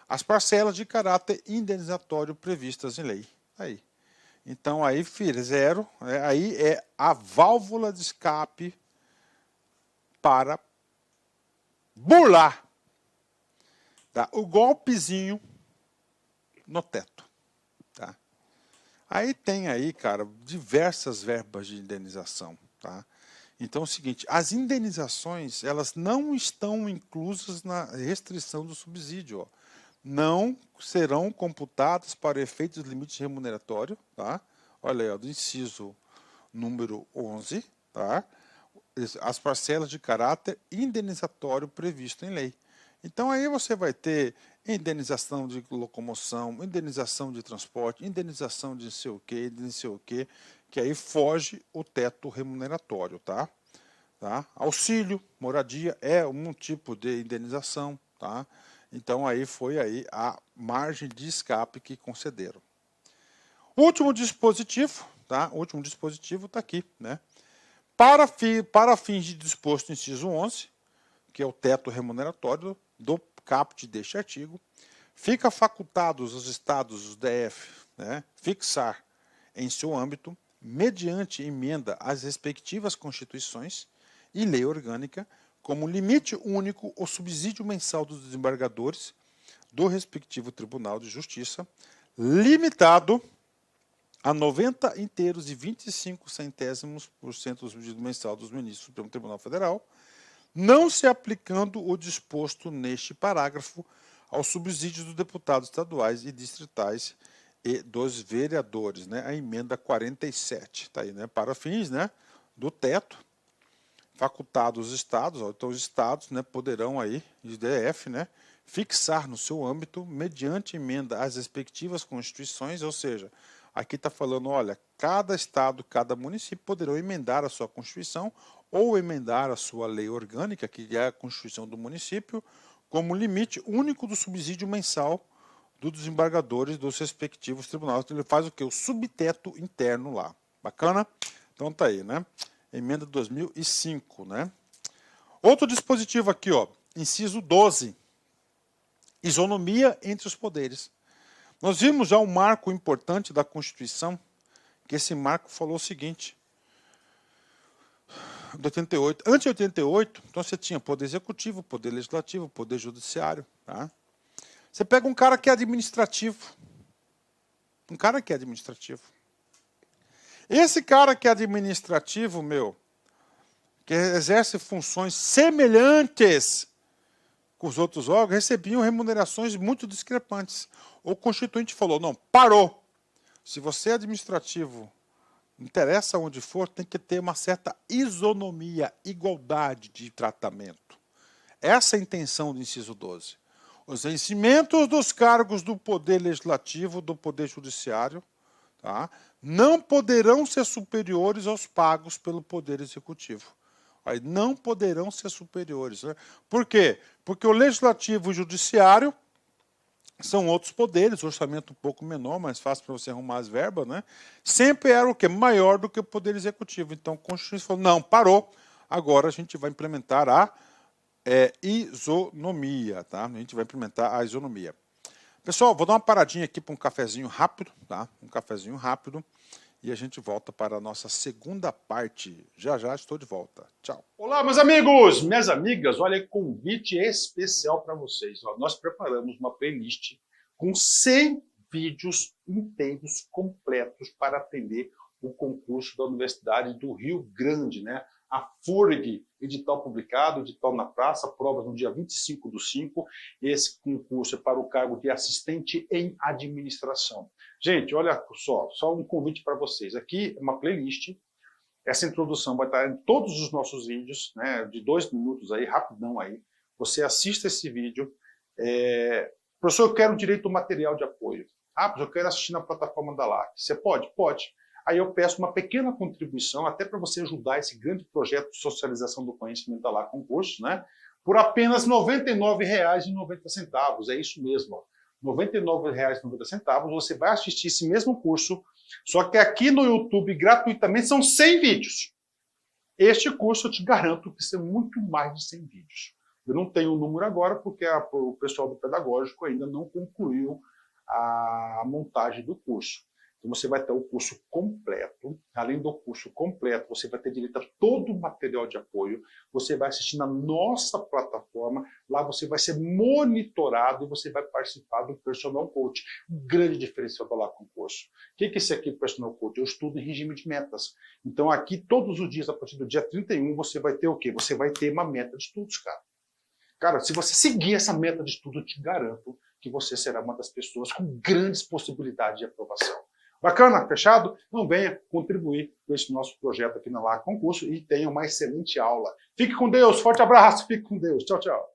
As parcelas de caráter indenizatório previstas em lei. Aí. Então, aí, filho, zero. Aí é a válvula de escape para burlar, tá? O golpezinho no teto. Tá? Aí tem aí, cara, diversas verbas de indenização. Tá? Então é o seguinte, as indenizações, elas não estão inclusas na restrição do subsídio. Ó. Não serão computadas para efeitos de limite remuneratório. Tá? Olha aí, ó, do inciso número 11, tá? As parcelas de caráter indenizatório previsto em lei. Então aí você vai ter indenização de locomoção, indenização de transporte, indenização de não sei o quê, que aí foge o teto remuneratório, tá? Auxílio, moradia é um tipo de indenização, tá? Então aí foi aí a margem de escape que concederam. O último dispositivo, tá? O último dispositivo está aqui, né? Para fins de disposto no inciso 11, que é o teto remuneratório do caput deste artigo, fica facultados os estados, os DF, né, fixar em seu âmbito, mediante emenda às respectivas constituições e lei orgânica, como limite único o subsídio mensal dos desembargadores do respectivo Tribunal de Justiça, limitado a 90 inteiros e 25 centésimos por cento do subsídio mensal dos ministros do Supremo Tribunal Federal, não se aplicando o disposto neste parágrafo aos subsídios dos deputados estaduais e distritais e dos vereadores, né? A emenda 47, está aí, né? Para fins, né, do teto, facultados os estados, ó, então os estados, né, poderão aí, de DF, né, fixar no seu âmbito, mediante emenda às respectivas constituições, ou seja, aqui está falando, olha, cada estado, cada município poderão emendar a sua Constituição ou emendar a sua lei orgânica, que é a Constituição do município, como limite único do subsídio mensal dos desembargadores dos respectivos tribunais. Então ele faz o quê? O subteto interno lá. Bacana? Então tá aí, né? Emenda 2005, né? Outro dispositivo aqui, ó, inciso 12. Isonomia entre os poderes. Nós vimos já um marco importante da Constituição, que esse marco falou o seguinte, de 88. Antes de 88, então você tinha poder executivo, poder legislativo, poder judiciário. Tá? Você pega um cara que é administrativo. Um cara que é administrativo. Esse cara que é administrativo, meu, que exerce funções semelhantes com os outros órgãos, recebiam remunerações muito discrepantes. O Constituinte falou, não, parou. Se você é administrativo, não interessa onde for, tem que ter uma certa isonomia, igualdade de tratamento. Essa é a intenção do inciso 12. Os vencimentos dos cargos do Poder Legislativo, do Poder Judiciário, tá, não poderão ser superiores aos pagos pelo Poder Executivo. Aí não poderão ser superiores. Né? Por quê? Porque o Legislativo e o Judiciário são outros poderes, orçamento um pouco menor, mais fácil para você arrumar as verbas, né? Sempre era o quê? Maior do que o Poder Executivo. Então, a Constituição falou, não, parou, agora a gente vai implementar a isonomia, tá? A gente vai implementar a isonomia. Pessoal, vou dar uma paradinha aqui para um cafezinho rápido, tá? Um cafezinho rápido. E a gente volta para a nossa segunda parte. Já já estou de volta. Tchau. Olá, meus amigos, minhas amigas. Olha, convite especial para vocês. Ó, nós preparamos uma playlist com 100 vídeos inteiros, completos, para atender o concurso da Universidade do Rio Grande, né? a FURG, edital publicado, edital na praça, provas no dia 25/5. Esse concurso é para o cargo de assistente em administração. Gente, olha só um convite para vocês. Aqui é uma playlist. Essa introdução vai estar em todos os nossos vídeos, né, de 2 minutos aí, rapidão aí. Você assista esse vídeo. Professor, eu quero direito ao material de apoio. Professor, eu quero assistir na plataforma da LAC. Você pode? Pode. Aí eu peço uma pequena contribuição, até para você ajudar esse grande projeto de socialização do conhecimento da LAC Concursos, né? Por apenas R$ 99,90. É isso mesmo, ó. R$ 99,90. Você vai assistir esse mesmo curso, só que aqui no YouTube, gratuitamente, são 100 vídeos. Este curso eu te garanto que são muito mais de 100 vídeos. Eu não tenho o número agora, porque o pessoal do pedagógico ainda não concluiu a montagem do curso. Então você vai ter o curso completo. Além do curso completo, você vai ter direito a todo o material de apoio. Você vai assistir na nossa plataforma. Lá você vai ser monitorado e você vai participar do Personal Coach. Um grande diferencial da LAC Concurso. O que é esse aqui, Personal Coach? Eu estudo em regime de metas. Então aqui, todos os dias, a partir do dia 31, você vai ter o quê? Você vai ter uma meta de estudos, cara. Cara, se você seguir essa meta de estudo, eu te garanto que você será uma das pessoas com grandes possibilidades de aprovação. Bacana? Fechado? Então venha contribuir com esse nosso projeto aqui na LAC Concurso e tenha uma excelente aula. Fique com Deus, forte abraço, fique com Deus. Tchau, tchau.